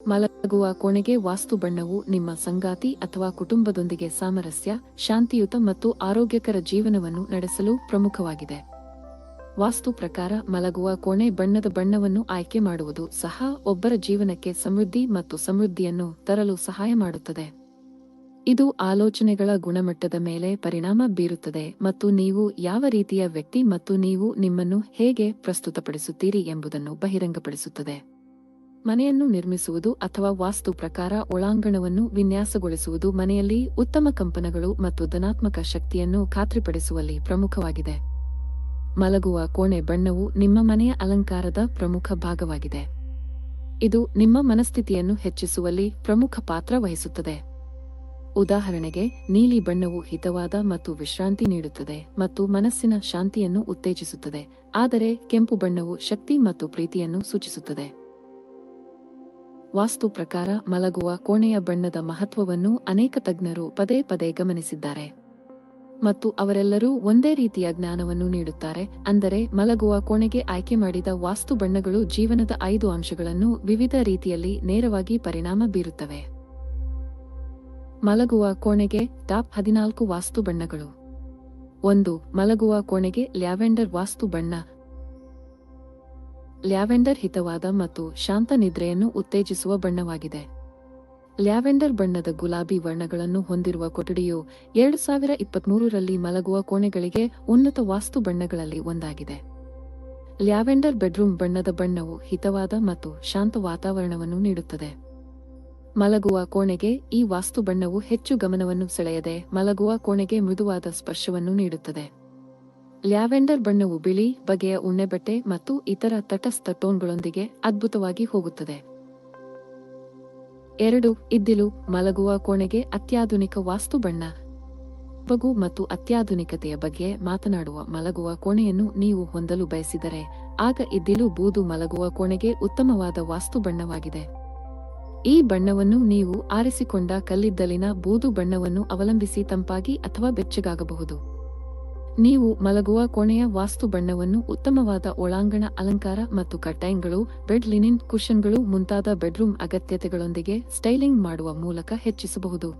ಮಲಗುವ ಕೋಣೆಗೆ ವಾಸ್ತು ಬಣ್ಣವು ನಿಮ್ಮ ಸಂಗಾತಿ ಅಥವಾ ಕುಟುಂಬದೊಂದಿಗೆ ಸಾಮರಸ್ಯ, ಶಾಂತಿಯುತ ಮತ್ತು ಆರೋಗ್ಯಕರ ಜೀವನವನ್ನು ನಡೆಸಲು ಪ್ರಮುಖವಾಗಿದೆ. ವಾಸ್ತು ಪ್ರಕಾರ ಮಲಗುವ ಕೋಣೆ ಬಣ್ಣದ ಬಣ್ಣವನ್ನು ಆಯ್ಕೆ ಮಾಡುವುದು ಸಹ ಒಬ್ಬರ ಜೀವನಕ್ಕೆ ಸಮೃದ್ಧಿ ಮತ್ತು ಸಮೃದ್ಧಿಯನ್ನು ತರಲು ಸಹಾಯ ಮಾಡುತ್ತದೆ. ಇದು ಆಲೋಚನೆಗಳ ಗುಣಮಟ್ಟದ ಮೇಲೆ ಪರಿಣಾಮ ಬೀರುತ್ತದೆ ಮತ್ತು ನೀವು ಯಾವ ರೀತಿಯ ವ್ಯಕ್ತಿ ಮತ್ತು ನೀವು ನಿಮ್ಮನ್ನು ಹೇಗೆ ಪ್ರಸ್ತುತಪಡಿಸುತ್ತೀರಿ ಎಂಬುದನ್ನು ಬಹಿರಂಗಪಡಿಸುತ್ತದೆ. ಮನೆಯನ್ನು ನಿರ್ಮಿಸುವುದು ಅಥವಾ ವಾಸ್ತು ಪ್ರಕಾರ ಒಳಾಂಗಣವನ್ನು ವಿನ್ಯಾಸಗೊಳಿಸುವುದು ಮನೆಯಲ್ಲಿ ಉತ್ತಮ ಕಂಪನಗಳು ಮತ್ತು ಧನಾತ್ಮಕ ಶಕ್ತಿಯನ್ನು ಖಾತ್ರಿಪಡಿಸುವಲ್ಲಿ ಪ್ರಮುಖವಾಗಿದೆ. ಮಲಗುವ ಕೋಣೆ ಬಣ್ಣವು ನಿಮ್ಮ ಮನೆಯ ಅಲಂಕಾರದ ಪ್ರಮುಖ ಭಾಗವಾಗಿದೆ. ಇದು ನಿಮ್ಮ ಮನಸ್ಥಿತಿಯನ್ನು ಹೆಚ್ಚಿಸುವಲ್ಲಿ ಪ್ರಮುಖ ಪಾತ್ರ ವಹಿಸುತ್ತದೆ. ಉದಾಹರಣೆಗೆ, ನೀಲಿ ಬಣ್ಣವು ಹಿತವಾದ ಮತ್ತು ವಿಶ್ರಾಂತಿ ನೀಡುತ್ತದೆ ಮತ್ತು ಮನಸ್ಸಿನ ಶಾಂತಿಯನ್ನು ಉತ್ತೇಜಿಸುತ್ತದೆ, ಆದರೆ ಕೆಂಪು ಬಣ್ಣವು ಶಕ್ತಿ ಮತ್ತು ಪ್ರೀತಿಯನ್ನು ಸೂಚಿಸುತ್ತದೆ. ವಾಸ್ತು ಪ್ರಕಾರ ಮಲಗುವ ಕೋಣೆಯ ಬಣ್ಣದ ಮಹತ್ವವನ್ನು ಅನೇಕ ತಜ್ಞರು ಪದೇ ಪದೇ ಗಮನಿಸಿದ್ದಾರೆ ಮತ್ತು ಅವರೆಲ್ಲರೂ ಒಂದೇ ರೀತಿಯ ಜ್ಞಾನವನ್ನು ನೀಡುತ್ತಾರೆ, ಅಂದರೆ ಮಲಗುವ ಕೋಣೆಗೆ ಆಯ್ಕೆ ಮಾಡಿದ ವಾಸ್ತು ಬಣ್ಣಗಳು ಜೀವನದ 5 ಅಂಶಗಳನ್ನು ವಿವಿಧ ರೀತಿಯಲ್ಲಿ ನೇರವಾಗಿ ಪರಿಣಾಮ ಬೀರುತ್ತವೆ. ಮಲಗುವ ಕೋಣೆಗೆ ಟಾಪ್ 14 ವಾಸ್ತು ಬಣ್ಣಗಳು. 1. ಮಲಗುವ ಕೋಣೆಗೆ ಲ್ಯಾವೆಂಡರ್ ವಾಸ್ತು ಬಣ್ಣ. ಲ್ಯಾವೆಂಡರ್ ಹಿತವಾದ ಮತ್ತು ಶಾಂತ ನಿದ್ರೆಯನ್ನು ಉತ್ತೇಜಿಸುವ ಬಣ್ಣವಾಗಿದೆ. ಲ್ಯಾವೆಂಡರ್ ಬಣ್ಣದ ಗುಲಾಬಿ ವರ್ಣಗಳನ್ನು ಹೊಂದಿರುವ ಕೊಠಡಿಯು 2023ರಲ್ಲಿ ಮಲಗುವ ಕೋಣೆಗಳಿಗೆ ಉನ್ನತ ವಾಸ್ತು ಬಣ್ಣಗಳಲ್ಲಿ ಒಂದಾಗಿದೆ. ಲ್ಯಾವೆಂಡರ್ ಬೆಡ್ರೂಮ್ ಬಣ್ಣದ ಬಣ್ಣವು ಹಿತವಾದ ಮತ್ತು ಶಾಂತ ವಾತಾವರಣವನ್ನು ನೀಡುತ್ತದೆ. ಮಲಗುವ ಕೋಣೆಗೆ ಈ ವಾಸ್ತು ಬಣ್ಣವು ಹೆಚ್ಚು ಗಮನವನ್ನು ಸೆಳೆಯದೆ ಮಲಗುವ ಕೋಣೆಗೆ ಮೃದುವಾದ ಸ್ಪರ್ಶವನ್ನು ನೀಡುತ್ತದೆ. ಲ್ಯಾವೆಂಡರ್ ಬಣ್ಣವು ಬಿಳಿ, ಬಗೆಯ ಉಣ್ಣೆಬಟ್ಟೆ ಮತ್ತು ಇತರ ತಟಸ್ಥ ಟೋನ್ಗಳೊಂದಿಗೆ ಅದ್ಭುತವಾಗಿ ಹೋಗುತ್ತದೆ. 2. ಇದ್ದಿಲು ಮಲಗುವ ಕೋಣೆಗೆ ಅತ್ಯಾಧುನಿಕ ವಾಸ್ತು ಬಣ್ಣ. ಸೊಬಗು ಮತ್ತು ಅತ್ಯಾಧುನಿಕತೆಯ ಬಗ್ಗೆ ಮಾತನಾಡುವ ಮಲಗುವ ಕೋಣೆಯನ್ನು ನೀವು ಹೊಂದಲು ಬಯಸಿದರೆ, ಆಗ ಇದ್ದಿಲು ಬೂದು ಮಲಗುವ ಕೋಣೆಗೆ ಉತ್ತಮವಾದ ವಾಸ್ತು ಬಣ್ಣವಾಗಿದೆ. ಈ ಬಣ್ಣವನ್ನು ನೀವು ಆರಿಸಿಕೊಂಡ ಕಲ್ಲಿದ್ದಲಿನ ಬೂದು ಬಣ್ಣವನ್ನು ಅವಲಂಬಿಸಿ ತಂಪಾಗಿ ಅಥವಾ ಬೆಚ್ಚಗಾಗಬಹುದು. ನೀವು ಮಲಗುವ ಕೋಣೆಯ ವಾಸ್ತು ಬಣ್ಣವನ್ನು ಉತ್ತಮವಾದ ಒಳಾಂಗಣ ಅಲಂಕಾರ ಮತ್ತು ಕರ್ಟೈನ್ಗಳು, ಬೆಡ್ ಲಿನಿನ್, ಕುಷನ್ಗಳು ಮುಂತಾದ ಬೆಡ್ರೂಮ್ ಅಗತ್ಯತೆಗಳೊಂದಿಗೆ ಸ್ಟೈಲಿಂಗ್ ಮಾಡುವ ಮೂಲಕ ಹೆಚ್ಚಿಸಬಹುದು.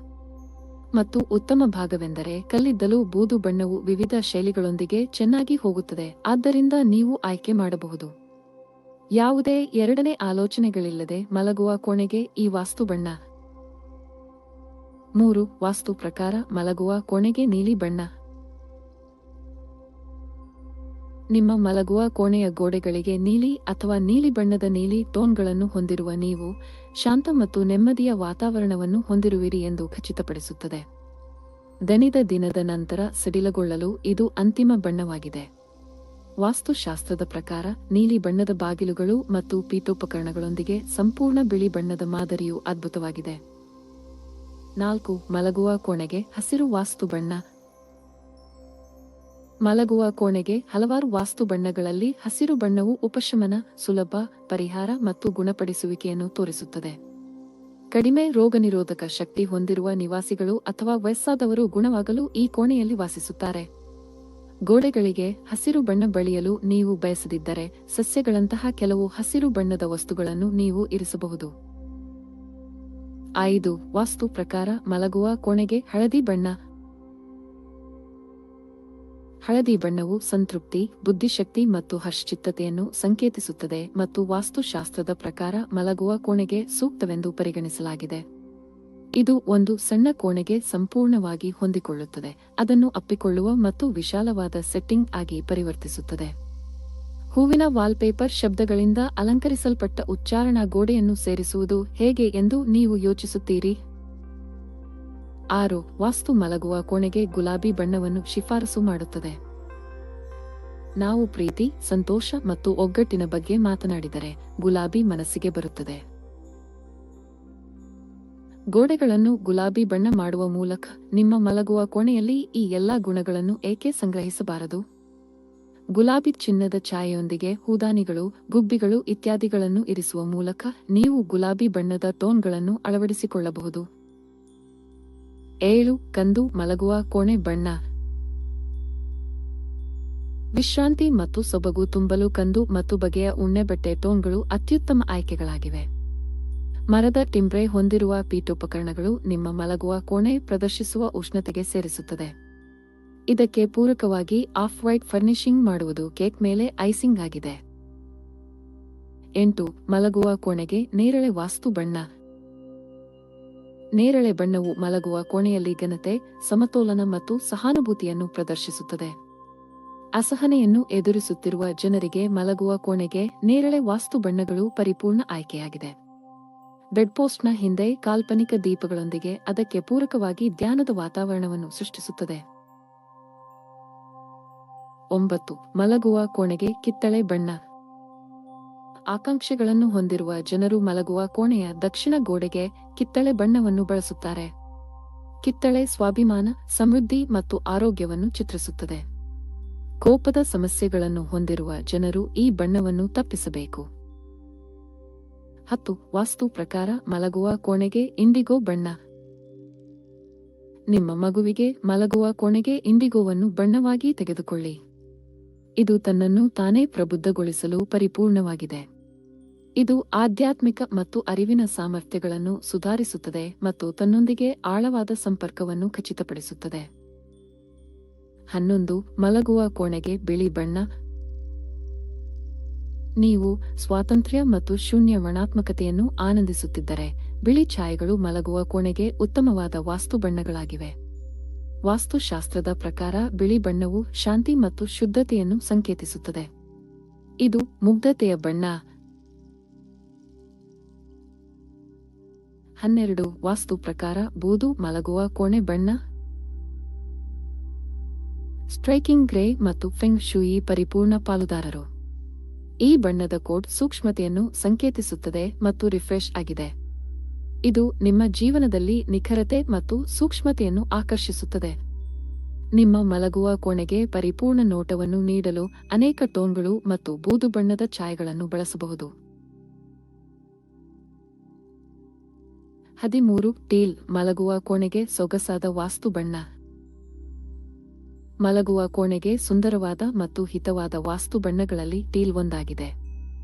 ಮತ್ತು ಉತ್ತಮ ಭಾಗವೆಂದರೆ ಕಲ್ಲಿದ್ದಲು ಬೂದು ಬಣ್ಣವು ವಿವಿಧ ಶೈಲಿಗಳೊಂದಿಗೆ ಚೆನ್ನಾಗಿ ಹೋಗುತ್ತದೆ, ಆದ್ದರಿಂದ ನೀವು ಆಯ್ಕೆ ಮಾಡಬಹುದು. ಯಾವುದೇ ಎರಡನೇ ಆಲೋಚನೆಗಳಿಲ್ಲದೆ ಮಲಗುವ ಕೋಣೆಗೆ ಈ ವಾಸ್ತು ಬಣ್ಣ. 3. ವಾಸ್ತು ಪ್ರಕಾರ ಮಲಗುವ ಕೋಣೆಗೆ ನೀಲಿ ಬಣ್ಣ. ನಿಮ್ಮ ಮಲಗುವ ಕೋಣೆಯ ಗೋಡೆಗಳಿಗೆ ನೀಲಿ ಅಥವಾ ನೀಲಿ ಬಣ್ಣದ ನೀಲಿ ಟೋನ್ಗಳನ್ನು ಹೊಂದಿರುವ ನೀವು ಶಾಂತ ಮತ್ತು ನೆಮ್ಮದಿಯ ವಾತಾವರಣವನ್ನು ಹೊಂದಿರುವಿರಿ ಎಂದು ಖಚಿತಪಡಿಸುತ್ತದೆ. ದಣಿದ ದಿನದ ನಂತರ ಸಡಿಲಗೊಳ್ಳಲು ಇದು ಅಂತಿಮ ಬಣ್ಣವಾಗಿದೆ. ವಾಸ್ತುಶಾಸ್ತ್ರದ ಪ್ರಕಾರ ನೀಲಿ ಬಣ್ಣದ ಬಾಗಿಲುಗಳು ಮತ್ತು ಪೀಠೋಪಕರಣಗಳೊಂದಿಗೆ ಸಂಪೂರ್ಣ ಬಿಳಿ ಬಣ್ಣದ ಮಾದರಿಯು ಅದ್ಭುತವಾಗಿದೆ. 4. ಮಲಗುವ ಕೋಣೆಗೆ ಹಸಿರು ವಾಸ್ತು ಬಣ್ಣ. ಮಲಗುವ ಕೋಣೆಗೆ ಹಲವಾರು ವಾಸ್ತು ಬಣ್ಣಗಳಲ್ಲಿ ಹಸಿರು ಬಣ್ಣವು ಉಪಶಮನ, ಸುಲಭ ಪರಿಹಾರ ಮತ್ತು ಗುಣಪಡಿಸುವಿಕೆಯನ್ನು ತೋರಿಸುತ್ತದೆ. ಕಡಿಮೆ ರೋಗನಿರೋಧಕ ಶಕ್ತಿ ಹೊಂದಿರುವ ನಿವಾಸಿಗಳು ಅಥವಾ ವಯಸ್ಸಾದವರು ಗುಣವಾಗಲು ಈ ಕೋಣೆಯಲ್ಲಿ ವಾಸಿಸುತ್ತಾರೆ. ಗೋಡೆಗಳಿಗೆ ಹಸಿರು ಬಣ್ಣ ಬಳಿಯಲು ನೀವು ಬಯಸದಿದ್ದರೆ, ಸಸ್ಯಗಳಂತಹ ಕೆಲವು ಹಸಿರು ಬಣ್ಣದ ವಸ್ತುಗಳನ್ನು ನೀವು ಇರಿಸಬಹುದು. 5. ವಾಸ್ತು ಪ್ರಕಾರ ಮಲಗುವ ಕೋಣೆಗೆ ಹಳದಿ ಬಣ್ಣ. ಹಳದಿ ಬಣ್ಣವು ಸಂತೃಪ್ತಿ, ಬುದ್ಧಿಶಕ್ತಿ ಮತ್ತು ಹರ್ಷಚಿತ್ತತೆಯನ್ನು ಸಂಕೇತಿಸುತ್ತದೆ ಮತ್ತು ವಾಸ್ತುಶಾಸ್ತ್ರದ ಪ್ರಕಾರ ಮಲಗುವ ಕೋಣೆಗೆ ಸೂಕ್ತವೆಂದು ಪರಿಗಣಿಸಲಾಗಿದೆ. ಇದು ಒಂದು ಸಣ್ಣ ಕೋಣೆಗೆ ಸಂಪೂರ್ಣವಾಗಿ ಹೊಂದಿಕೊಳ್ಳುತ್ತದೆ, ಅದನ್ನು ಅಪ್ಪಿಕೊಳ್ಳುವ ಮತ್ತು ವಿಶಾಲವಾದ ಸೆಟ್ಟಿಂಗ್ ಆಗಿ ಪರಿವರ್ತಿಸುತ್ತದೆ. ಹೂವಿನ ವಾಲ್ಪೇಪರ್ ಶಬ್ದಗಳಿಂದ ಅಲಂಕರಿಸಲ್ಪಟ್ಟ ಉಚ್ಚಾರಣಾ ಗೋಡೆಯನ್ನು ಸೇರಿಸುವುದು ಹೇಗೆ ಎಂದು ನೀವು ಯೋಚಿಸುತ್ತೀರಿ. 6. ವಾಸ್ತು ಮಲಗುವ ಕೋಣೆಗೆ ಗುಲಾಬಿ ಬಣ್ಣವನ್ನು ಶಿಫಾರಸು ಮಾಡುತ್ತದೆ. ನಾವು ಪ್ರೀತಿ, ಸಂತೋಷ ಮತ್ತು ಒಗ್ಗಟ್ಟಿನ ಬಗ್ಗೆ ಮಾತನಾಡಿದರೆ ಗುಲಾಬಿ ಮನಸ್ಸಿಗೆ ಬರುತ್ತದೆ. ಗೋಡೆಗಳನ್ನು ಗುಲಾಬಿ ಬಣ್ಣ ಮಾಡುವ ಮೂಲಕ ನಿಮ್ಮ ಮಲಗುವ ಕೋಣೆಯಲ್ಲಿ ಈ ಎಲ್ಲಾ ಗುಣಗಳನ್ನು ಏಕೆ ಸಂಗ್ರಹಿಸಬಾರದು? ಗುಲಾಬಿ ಚಿನ್ನದ ಛಾಯೆಯೊಂದಿಗೆ ಹೂದಾನಿಗಳು, ಗುಬ್ಬಿಗಳು ಇತ್ಯಾದಿಗಳನ್ನು ಇರಿಸುವ ಮೂಲಕ ನೀವು ಗುಲಾಬಿ ಬಣ್ಣದ ಟೋನ್ಗಳನ್ನು ಅಳವಡಿಸಿಕೊಳ್ಳಬಹುದು. 7. ಕಂದು ಮಲಗುವ ಕೋಣೆ ಬಣ್ಣ. ವಿಶ್ರಾಂತಿ ಮತ್ತು ಸೊಬಗು ತುಂಬಲು ಕಂದು ಮತ್ತು ಬಗೆಯ ಉಣ್ಣೆಬಟ್ಟೆ ಟೋನ್ಗಳು ಅತ್ಯುತ್ತಮ ಆಯ್ಕೆಗಳಾಗಿವೆ. ಮರದ ಟಿಂಬ್ರೆ ಹೊಂದಿರುವ ಪೀಠೋಪಕರಣಗಳು ನಿಮ್ಮ ಮಲಗುವ ಕೋಣೆ ಪ್ರದರ್ಶಿಸುವ ಉಷ್ಣತೆಗೆ ಸೇರಿಸುತ್ತದೆ. ಇದಕ್ಕೆ ಪೂರಕವಾಗಿ ಆಫ್ ವೈಟ್ ಫರ್ನಿಶಿಂಗ್ ಮಾಡುವುದು ಕೇಕ್ ಮೇಲೆ ಐಸಿಂಗ್ ಆಗಿದೆ. 8. ಮಲಗುವ ಕೋಣೆಗೆ ನೇರಳೆ ವಾಸ್ತು ಬಣ್ಣ. ನೇರಳೆ ಬಣ್ಣವು ಮಲಗುವ ಕೋಣೆಯಲ್ಲಿ ಘನತೆ, ಸಮತೋಲನ ಮತ್ತು ಸಹಾನುಭೂತಿಯನ್ನು ಪ್ರದರ್ಶಿಸುತ್ತದೆ. ಅಸಹನೆಯನ್ನು ಎದುರಿಸುತ್ತಿರುವ ಜನರಿಗೆ ಮಲಗುವ ಕೋಣೆಗೆ ನೇರಳೆ ವಾಸ್ತು ಬಣ್ಣಗಳು ಪರಿಪೂರ್ಣ ಆಯ್ಕೆಯಾಗಿದೆ. ಬೆಡ್ಪೋಸ್ಟ್ನ ಹಿಂದೆ ಕಾಲ್ಪನಿಕ ದೀಪಗಳೊಂದಿಗೆ ಅದಕ್ಕೆ ಪೂರಕವಾಗಿ ಧ್ಯಾನದ ವಾತಾವರಣವನ್ನು ಸೃಷ್ಟಿಸುತ್ತದೆ. 9. ಮಲಗುವ ಕೋಣೆಗೆ ಕಿತ್ತಳೆ ಬಣ್ಣ. ಆಕಾಂಕ್ಷೆಗಳನ್ನು ಹೊಂದಿರುವ ಜನರು ಮಲಗುವ ಕೋಣೆಯ ದಕ್ಷಿಣ ಗೋಡೆಗೆ ಕಿತ್ತಳೆ ಬಣ್ಣವನ್ನು ಬಳಸುತ್ತಾರೆ. ಕಿತ್ತಳೆ ಸ್ವಾಭಿಮಾನ, ಸಮೃದ್ಧಿ ಮತ್ತು ಆರೋಗ್ಯವನ್ನು ಚಿತ್ರಿಸುತ್ತದೆ. ಕೋಪದ ಸಮಸ್ಯೆಗಳನ್ನು ಹೊಂದಿರುವ ಜನರು ಈ ಬಣ್ಣವನ್ನು ತಪ್ಪಿಸಬೇಕು. 10. ವಾಸ್ತು ಪ್ರಕಾರ ಮಲಗುವ ಕೋಣೆಗೆ ಇಂಡಿಗೋ ಬಣ್ಣ. ನಿಮ್ಮ ಮಗುವಿಗೆ ಮಲಗುವ ಕೋಣೆಗೆ ಇಂಡಿಗೋವನ್ನು ಬಣ್ಣವಾಗಿ ತೆಗೆದುಕೊಳ್ಳಿ. ಇದು ತನ್ನನ್ನು ತಾನೇ ಪ್ರಬುದ್ಧಗೊಳಿಸಲು ಪರಿಪೂರ್ಣವಾಗಿದೆ. ಇದು ಆಧ್ಯಾತ್ಮಿಕ ಮತ್ತು ಅರಿವಿನ ಸಾಮರ್ಥ್ಯಗಳನ್ನು ಸುಧಾರಿಸುತ್ತದೆ ಮತ್ತು ತನ್ನೊಂದಿಗೆ ಆಳವಾದ ಸಂಪರ್ಕವನ್ನು ಖಚಿತಪಡಿಸುತ್ತದೆ. 11. ಮಲಗುವ ಕೋಣೆಗೆ ಬಿಳಿ ಬಣ್ಣ. ನೀವು ಸ್ವಾತಂತ್ರ್ಯ ಮತ್ತು ಶೂನ್ಯ ವರ್ಣಾತ್ಮಕತೆಯನ್ನು ಆನಂದಿಸುತ್ತಿದ್ದರೆ ಬಿಳಿ ಛಾಯೆಗಳು ಮಲಗುವ ಕೋಣೆಗೆ ಉತ್ತಮವಾದ ವಾಸ್ತು ಬಣ್ಣಗಳಾಗಿವೆ. ವಾಸ್ತುಶಾಸ್ತ್ರದ ಪ್ರಕಾರ ಬಿಳಿ ಬಣ್ಣವು ಶಾಂತಿ ಮತ್ತು ಶುದ್ಧತೆಯನ್ನು ಸಂಕೇತಿಸುತ್ತದೆ. ಇದು ಮುಗ್ಧತೆಯ ಬಣ್ಣ. 12. ವಾಸ್ತು ಪ್ರಕಾರ ಬೂದು ಮಲಗುವ ಕೋಣೆ ಬಣ್ಣ. ಸ್ಟ್ರೈಕಿಂಗ್ ಗ್ರೇ ಮತ್ತು ಫೆಂಗ್ ಶೂಯಿ ಪರಿಪೂರ್ಣ ಪಾಲುದಾರರು. ಈ ಬಣ್ಣದ ಕೋಡ್ ಸೂಕ್ಷ್ಮತೆಯನ್ನು ಸಂಕೇತಿಸುತ್ತದೆ ಮತ್ತು ರಿಫ್ರೆಶ್ ಆಗಿದೆ. ಇದು ನಿಮ್ಮ ಜೀವನದಲ್ಲಿ ನಿಖರತೆ ಮತ್ತು ಸೂಕ್ಷ್ಮತೆಯನ್ನು ಆಕರ್ಷಿಸುತ್ತದೆ. ನಿಮ್ಮ ಮಲಗುವ ಕೋಣೆಗೆ ಪರಿಪೂರ್ಣ ನೋಟವನ್ನು ನೀಡಲು ಅನೇಕ ಟೋನ್ಗಳು ಮತ್ತು ಬೂದು ಬಣ್ಣದ ಛಾಯೆಗಳನ್ನು ಬಳಸಬಹುದು. 13. ಟೀಲ್ ಮಲಗುವ ಕೋಣೆಗೆ ಸೊಗಸಾದ ವಾಸ್ತು ಬಣ್ಣ. ಮಲಗುವ ಕೋಣೆಗೆ ಸುಂದರವಾದ ಮತ್ತು ಹಿತವಾದ ವಾಸ್ತು ಬಣ್ಣಗಳಲ್ಲಿ ಟೀಲ್ ಒಂದಾಗಿದೆ.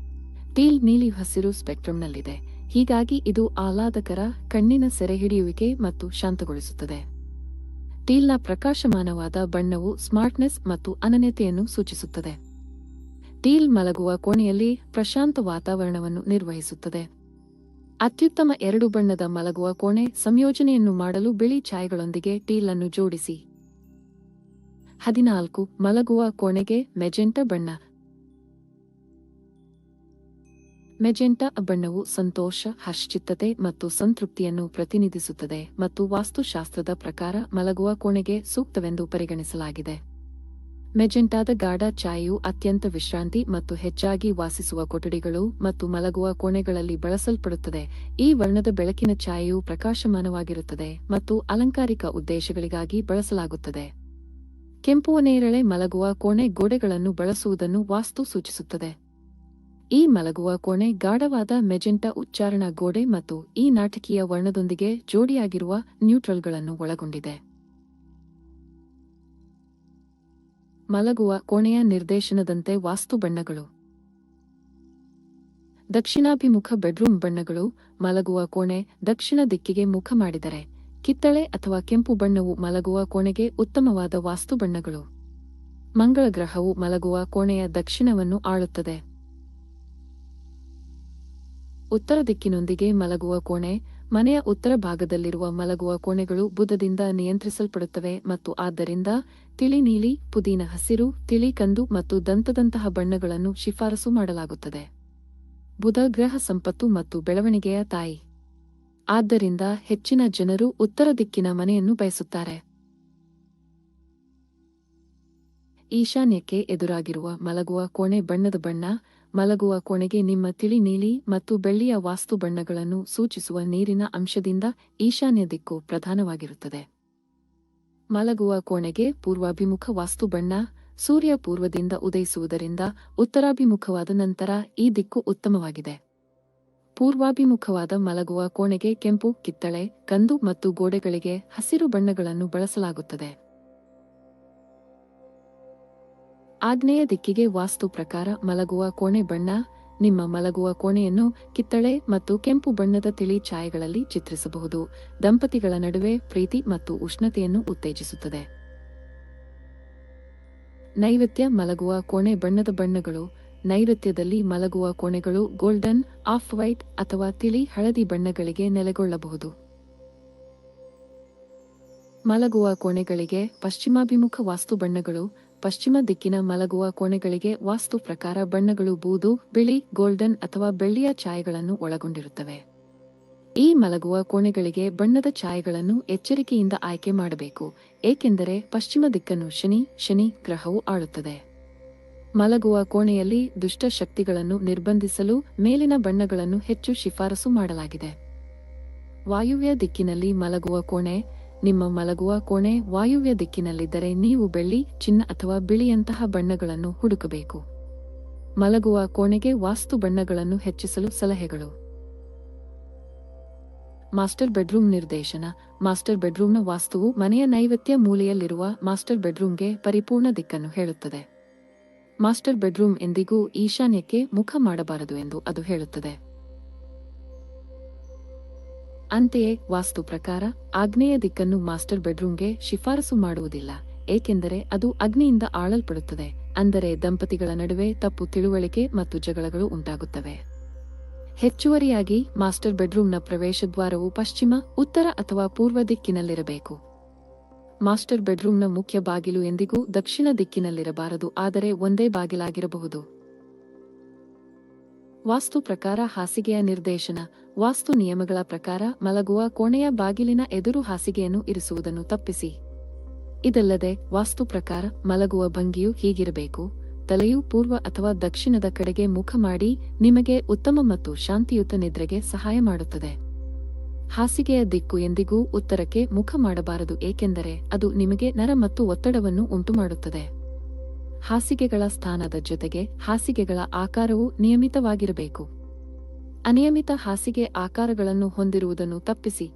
ಟೀಲ್ ನೀಲಿ ಹಸಿರು ಸ್ಪೆಕ್ಟ್ರಮ್ನಲ್ಲಿದೆ, ಹೀಗಾಗಿ ಇದು ಆಹ್ಲಾದಕರ, ಕಣ್ಣಿನ ಸೆರೆಹಿಡಿಯುವಿಕೆ ಮತ್ತು ಶಾಂತಗೊಳಿಸುತ್ತದೆ. ಟೀಲ್ನ ಪ್ರಕಾಶಮಾನವಾದ ಬಣ್ಣವು ಸ್ಮಾರ್ಟ್ನೆಸ್ ಮತ್ತು ಅನನ್ಯತೆಯನ್ನು ಸೂಚಿಸುತ್ತದೆ. ಟೀಲ್ ಮಲಗುವ ಕೋಣೆಯಲ್ಲಿ ಪ್ರಶಾಂತ ವಾತಾವರಣವನ್ನು ನಿರ್ವಹಿಸುತ್ತದೆ. ಅತ್ಯುತ್ತಮ 2 ಬಣ್ಣದ ಮಲಗುವ ಕೋಣೆ ಸಂಯೋಜನೆಯನ್ನು ಮಾಡಲು ಬಿಳಿ ಛಾಯೆಗಳೊಂದಿಗೆ ಟೀಲ್ ಅನ್ನು ಜೋಡಿಸಿ. 14. ಮಲಗುವ ಕೋಣೆಗೆ ಮೆಜೆಂಟಾ ಬಣ್ಣ. ಮೆಜೆಂಟಾ ಬಣ್ಣವು ಸಂತೋಷ, ಹರ್ಷಚಿತ್ತತೆ ಮತ್ತು ಸಂತೃಪ್ತಿಯನ್ನು ಪ್ರತಿನಿಧಿಸುತ್ತದೆ ಮತ್ತು ವಾಸ್ತುಶಾಸ್ತ್ರದ ಪ್ರಕಾರ ಮಲಗುವ ಕೋಣೆಗೆ ಸೂಕ್ತವೆಂದು ಪರಿಗಣಿಸಲಾಗಿದೆ. ಮೆಜೆಂಟಾದ ಗಾಢ ಛಾಯೆಯು ಅತ್ಯಂತ ವಿಶ್ರಾಂತಿ ಮತ್ತು ಹೆಚ್ಚಾಗಿ ವಾಸಿಸುವ ಕೊಠಡಿಗಳು ಮತ್ತು ಮಲಗುವ ಕೋಣೆಗಳಲ್ಲಿ ಬಳಸಲ್ಪಡುತ್ತದೆ. ಈ ವರ್ಣದ ಬೆಳಕಿನ ಛಾಯೆಯು ಪ್ರಕಾಶಮಾನವಾಗಿರುತ್ತದೆ ಮತ್ತು ಅಲಂಕಾರಿಕ ಉದ್ದೇಶಗಳಿಗಾಗಿ ಬಳಸಲಾಗುತ್ತದೆ. ಕೆಂಪು ನೇರಳೆ ಮಲಗುವ ಕೋಣೆ ಗೋಡೆಗಳನ್ನು ಬಳಸುವುದನ್ನು ವಾಸ್ತು ಸೂಚಿಸುತ್ತದೆ. ಈ ಮಲಗುವ ಕೋಣೆ ಗಾಢವಾದ ಮೆಜೆಂಟಾ ಉಚ್ಚಾರಣಾ ಗೋಡೆ ಮತ್ತು ಈ ನಾಟಕೀಯ ವರ್ಣದೊಂದಿಗೆ ಜೋಡಿಯಾಗಿರುವ ನ್ಯೂಟ್ರಲ್ಗಳನ್ನು ಒಳಗೊಂಡಿದೆ. ಮಲಗುವ ಕೋಣೆಯ ನಿರ್ದೇಶನದಂತೆ ವಾಸ್ತು ಬಣ್ಣಗಳು. ದಕ್ಷಿಣಾಭಿಮುಖ ಬೆಡ್ರೂಮ್ ಬಣ್ಣಗಳು. ಮಲಗುವ ಕೋಣೆ ದಕ್ಷಿಣ ದಿಕ್ಕಿಗೆ ಮುಖ ಮಾಡಿದರೆ ಕಿತ್ತಳೆ ಅಥವಾ ಕೆಂಪು ಬಣ್ಣವು ಮಲಗುವ ಕೋಣೆಗೆ ಉತ್ತಮವಾದ ವಾಸ್ತು ಬಣ್ಣಗಳು. ಮಂಗಳ ಗ್ರಹವು ಮಲಗುವ ಕೋಣೆಯ ದಕ್ಷಿಣವನ್ನು ಆಳುತ್ತದೆ. ಉತ್ತರ ದಿಕ್ಕಿನೊಂದಿಗೆ ಮಲಗುವ ಕೋಣೆ. ಮನೆಯ ಉತ್ತರ ಭಾಗದಲ್ಲಿರುವ ಮಲಗುವ ಕೋಣೆಗಳು ಬುಧದಿಂದ ನಿಯಂತ್ರಿಸಲ್ಪಡುತ್ತವೆ ಮತ್ತು ಆದ್ದರಿಂದ ತಿಳಿ ನೀಲಿ, ಪುದೀನ ಹಸಿರು, ತಿಳಿ ಕಂದು ಮತ್ತು ದಂತದಂತಹ ಬಣ್ಣಗಳನ್ನು ಶಿಫಾರಸು ಮಾಡಲಾಗುತ್ತದೆ. ಬುಧ ಗ್ರಹ ಸಂಪತ್ತು ಮತ್ತು ಬೆಳವಣಿಗೆಯ ತಾಯಿ. ಆದ್ದರಿಂದ ಹೆಚ್ಚಿನ ಜನರು ಉತ್ತರ ದಿಕ್ಕಿನ ಮನೆಯನ್ನು ಬಯಸುತ್ತಾರೆ. ಈಶಾನ್ಯಕ್ಕೆ ಎದುರಾಗಿರುವ ಮಲಗುವ ಕೋಣೆ ಬಣ್ಣದ ಬಣ್ಣ. ಮಲಗುವ ಕೋಣೆಗೆ ನಿಮ್ಮ ತಿಳಿ ನೀಲಿ ಮತ್ತು ಬೆಳ್ಳಿಯ ವಾಸ್ತು ಬಣ್ಣಗಳನ್ನು ಸೂಚಿಸುವ ನೀರಿನ ಅಂಶದಿಂದ ಈಶಾನ್ಯ ದಿಕ್ಕು ಪ್ರಧಾನವಾಗಿರುತ್ತದೆ. ಮಲಗುವ ಕೋಣೆಗೆ ಪೂರ್ವಾಭಿಮುಖ ವಾಸ್ತು ಬಣ್ಣ. ಸೂರ್ಯ ಪೂರ್ವದಿಂದ ಉದಯಿಸುವುದರಿಂದ ಉತ್ತರಾಭಿಮುಖವಾದ ನಂತರ ಈ ದಿಕ್ಕು ಉತ್ತಮವಾಗಿದೆ. ಪೂರ್ವಾಭಿಮುಖವಾದ ಮಲಗುವ ಕೋಣೆಗೆ ಕೆಂಪು, ಕಿತ್ತಳೆ, ಕಂದು ಮತ್ತು ಗೋಡೆಗಳಿಗೆ ಹಸಿರು ಬಣ್ಣಗಳನ್ನು ಬಳಸಲಾಗುತ್ತದೆ. ಆಗ್ನೇಯ ದಿಕ್ಕಿಗೆ ವಾಸ್ತು ಪ್ರಕಾರ ಮಲಗುವ ಕೋಣೆ ಬಣ್ಣ. ನಿಮ್ಮ ಮಲಗುವ ಕೋಣೆಯನ್ನು ಕಿತ್ತಳೆ ಮತ್ತು ಕೆಂಪು ಬಣ್ಣದ ತಿಳಿ ಛಾಯೆಗಳಲ್ಲಿ ಚಿತ್ರಿಸಬಹುದು. ದಂಪತಿಗಳ ನಡುವೆ ಪ್ರೀತಿ ಮತ್ತು ಉಷ್ಣತೆಯನ್ನು ಉತ್ತೇಜಿಸುತ್ತದೆ. ನೈಋತ್ಯ ಮಲಗುವ ಕೋಣೆ ಬಣ್ಣದ ಬಣ್ಣಗಳು. ನೈಋತ್ಯದಲ್ಲಿ ಮಲಗುವ ಕೋಣೆಗಳು ಗೋಲ್ಡನ್, ಆಫ್ ವೈಟ್ ಅಥವಾ ತಿಳಿ ಹಳದಿ ಬಣ್ಣಗಳಿಗೆ ನೆಲೆಗೊಳ್ಳಬಹುದು. ಮಲಗುವ ಕೋಣೆಗಳಿಗೆ ಪಶ್ಚಿಮಾಭಿಮುಖ ವಾಸ್ತು ಬಣ್ಣಗಳು. ಪಶ್ಚಿಮ ದಿಕ್ಕಿನ ಮಲಗುವ ಕೋಣೆಗಳಿಗೆ ವಾಸ್ತು ಪ್ರಕಾರ ಬಣ್ಣಗಳು ಬೂದು, ಬಿಳಿ, ಗೋಲ್ಡನ್ ಅಥವಾ ಬೆಳ್ಳಿಯ ಛಾಯೆಗಳನ್ನು ಒಳಗೊಂಡಿರುತ್ತವೆ. ಈ ಮಲಗುವ ಕೋಣೆಗಳಿಗೆ ಬಣ್ಣದ ಛಾಯೆಗಳನ್ನು ಎಚ್ಚರಿಕೆಯಿಂದ ಆಯ್ಕೆ ಮಾಡಬೇಕು, ಏಕೆಂದರೆ ಪಶ್ಚಿಮ ದಿಕ್ಕನ್ನು ಶನಿ ಗ್ರಹವು ಆಳುತ್ತದೆ. ಮಲಗುವ ಕೋಣೆಯಲ್ಲಿ ದುಷ್ಟ ಶಕ್ತಿಗಳನ್ನು ನಿರ್ಬಂಧಿಸಲು ಮೇಲಿನ ಬಣ್ಣಗಳನ್ನು ಹೆಚ್ಚು ಶಿಫಾರಸು ಮಾಡಲಾಗಿದೆ. ವಾಯುವ್ಯ ದಿಕ್ಕಿನಲ್ಲಿ ಮಲಗುವ ಕೋಣೆ. ನಿಮ್ಮ ಮಲಗುವ ಕೋಣೆ ವಾಯುವ್ಯ ದಿಕ್ಕಿನಲ್ಲಿದ್ದರೆ ನೀವು ಬೆಳ್ಳಿ, ಚಿನ್ನ ಅಥವಾ ಬಿಳಿಯಂತಹ ಬಣ್ಣಗಳನ್ನು ಹುಡುಕಬೇಕು. ಮಲಗುವ ಕೋಣೆಗೆ ವಾಸ್ತು ಬಣ್ಣಗಳನ್ನು ಹೆಚ್ಚಿಸಲು ಸಲಹೆಗಳು. ಮಾಸ್ಟರ್ ಬೆಡ್ರೂಮ್ ನಿರ್ದೇಶನ. ಮಾಸ್ಟರ್ ಬೆಡ್ರೂಮ್ನ ವಾಸ್ತುವು ಮನೆಯ ನೈಋತ್ಯ ಮೂಲೆಯಲ್ಲಿರುವ ಮಾಸ್ಟರ್ ಬೆಡ್ರೂಮ್ಗೆ ಪರಿಪೂರ್ಣ ದಿಕ್ಕನ್ನು ಹೇಳುತ್ತದೆ. ಮಾಸ್ಟರ್ ಬೆಡ್ರೂಮ್ ಎಂದಿಗೂ ಈಶಾನ್ಯಕ್ಕೆ ಮುಖ ಮಾಡಬಾರದು ಎಂದು ಅದು ಹೇಳುತ್ತದೆ. ಅಂತೆಯೇ ವಾಸ್ತು ಪ್ರಕಾರ ಆಗ್ನೇಯ ದಿಕ್ಕನ್ನು ಮಾಸ್ಟರ್ ಬೆಡ್ರೂಮ್ಗೆ ಶಿಫಾರಸು ಮಾಡುವುದಿಲ್ಲ, ಏಕೆಂದರೆ ಅದು ಅಗ್ನಿಯಿಂದ ಆಳಲ್ಪಡುತ್ತದೆ. ಅಂದರೆ ದಂಪತಿಗಳ ನಡುವೆ ತಪ್ಪು ತಿಳುವಳಿಕೆ ಮತ್ತು ಜಗಳಗಳು ಉಂಟಾಗುತ್ತವೆ. ಹೆಚ್ಚುವರಿಯಾಗಿ ಮಾಸ್ಟರ್ ಬೆಡ್ರೂಮ್ನ ಪ್ರವೇಶದ್ವಾರವು ಪಶ್ಚಿಮ, ಉತ್ತರ ಅಥವಾ ಪೂರ್ವ ದಿಕ್ಕಿನಲ್ಲಿರಬೇಕು. ಮಾಸ್ಟರ್ ಬೆಡ್ರೂಮ್ನ ಮುಖ್ಯ ಬಾಗಿಲು ಎಂದಿಗೂ ದಕ್ಷಿಣ ದಿಕ್ಕಿನಲ್ಲಿರಬಾರದು, ಆದರೆ ಒಂದೇ ಬಾಗಿಲಾಗಿರಬಹುದು. ವಾಸ್ತು ಪ್ರಕಾರ ಹಾಸಿಗೆಯ ನಿರ್ದೇಶನ. ವಾಸ್ತು ನಿಯಮಗಳ ಪ್ರಕಾರ ಮಲಗುವ ಕೋಣೆಯ ಬಾಗಿಲಿನ ಎದುರು ಹಾಸಿಗೆಯನ್ನು ಇರಿಸುವುದನ್ನು ತಪ್ಪಿಸಿ. ಇದಲ್ಲದೆ ವಾಸ್ತು ಪ್ರಕಾರ ಮಲಗುವ ಭಂಗಿಯು ಹೀಗಿರಬೇಕು: ತಲೆಯು ಪೂರ್ವ ಅಥವಾ ದಕ್ಷಿಣದ ಕಡೆಗೆ ಮುಖ ಮಾಡಿ ನಿಮಗೆ ಉತ್ತಮ ಮತ್ತು ಶಾಂತಿಯುತ ನಿದ್ರೆಗೆ ಸಹಾಯ ಮಾಡುತ್ತದೆ. ಹಾಸಿಗೆಯ ದಿಕ್ಕು ಎಂದಿಗೂ ಉತ್ತರಕ್ಕೆ ಮುಖ ಮಾಡಬಾರದು, ಏಕೆಂದರೆ ಅದು ನಿಮಗೆ ನರ ಮತ್ತು ಒತ್ತಡವನ್ನು ಉಂಟುಮಾಡುತ್ತದೆ. ಹಾಸಿಗೆಗಳ ಸ್ಥಾನದ ಜೊತೆಗೆ ಹಾಸಿಗೆಗಳ ಆಕಾರವು ನಿಯಮಿತವಾಗಿರಬೇಕು. ಅನಿಯಮಿತ ಹಾಸಿಗೆ ಆಕಾರಗಳನ್ನು ಹೊಂದಿರುವುದನ್ನು ತಪ್ಪಿಸಿ.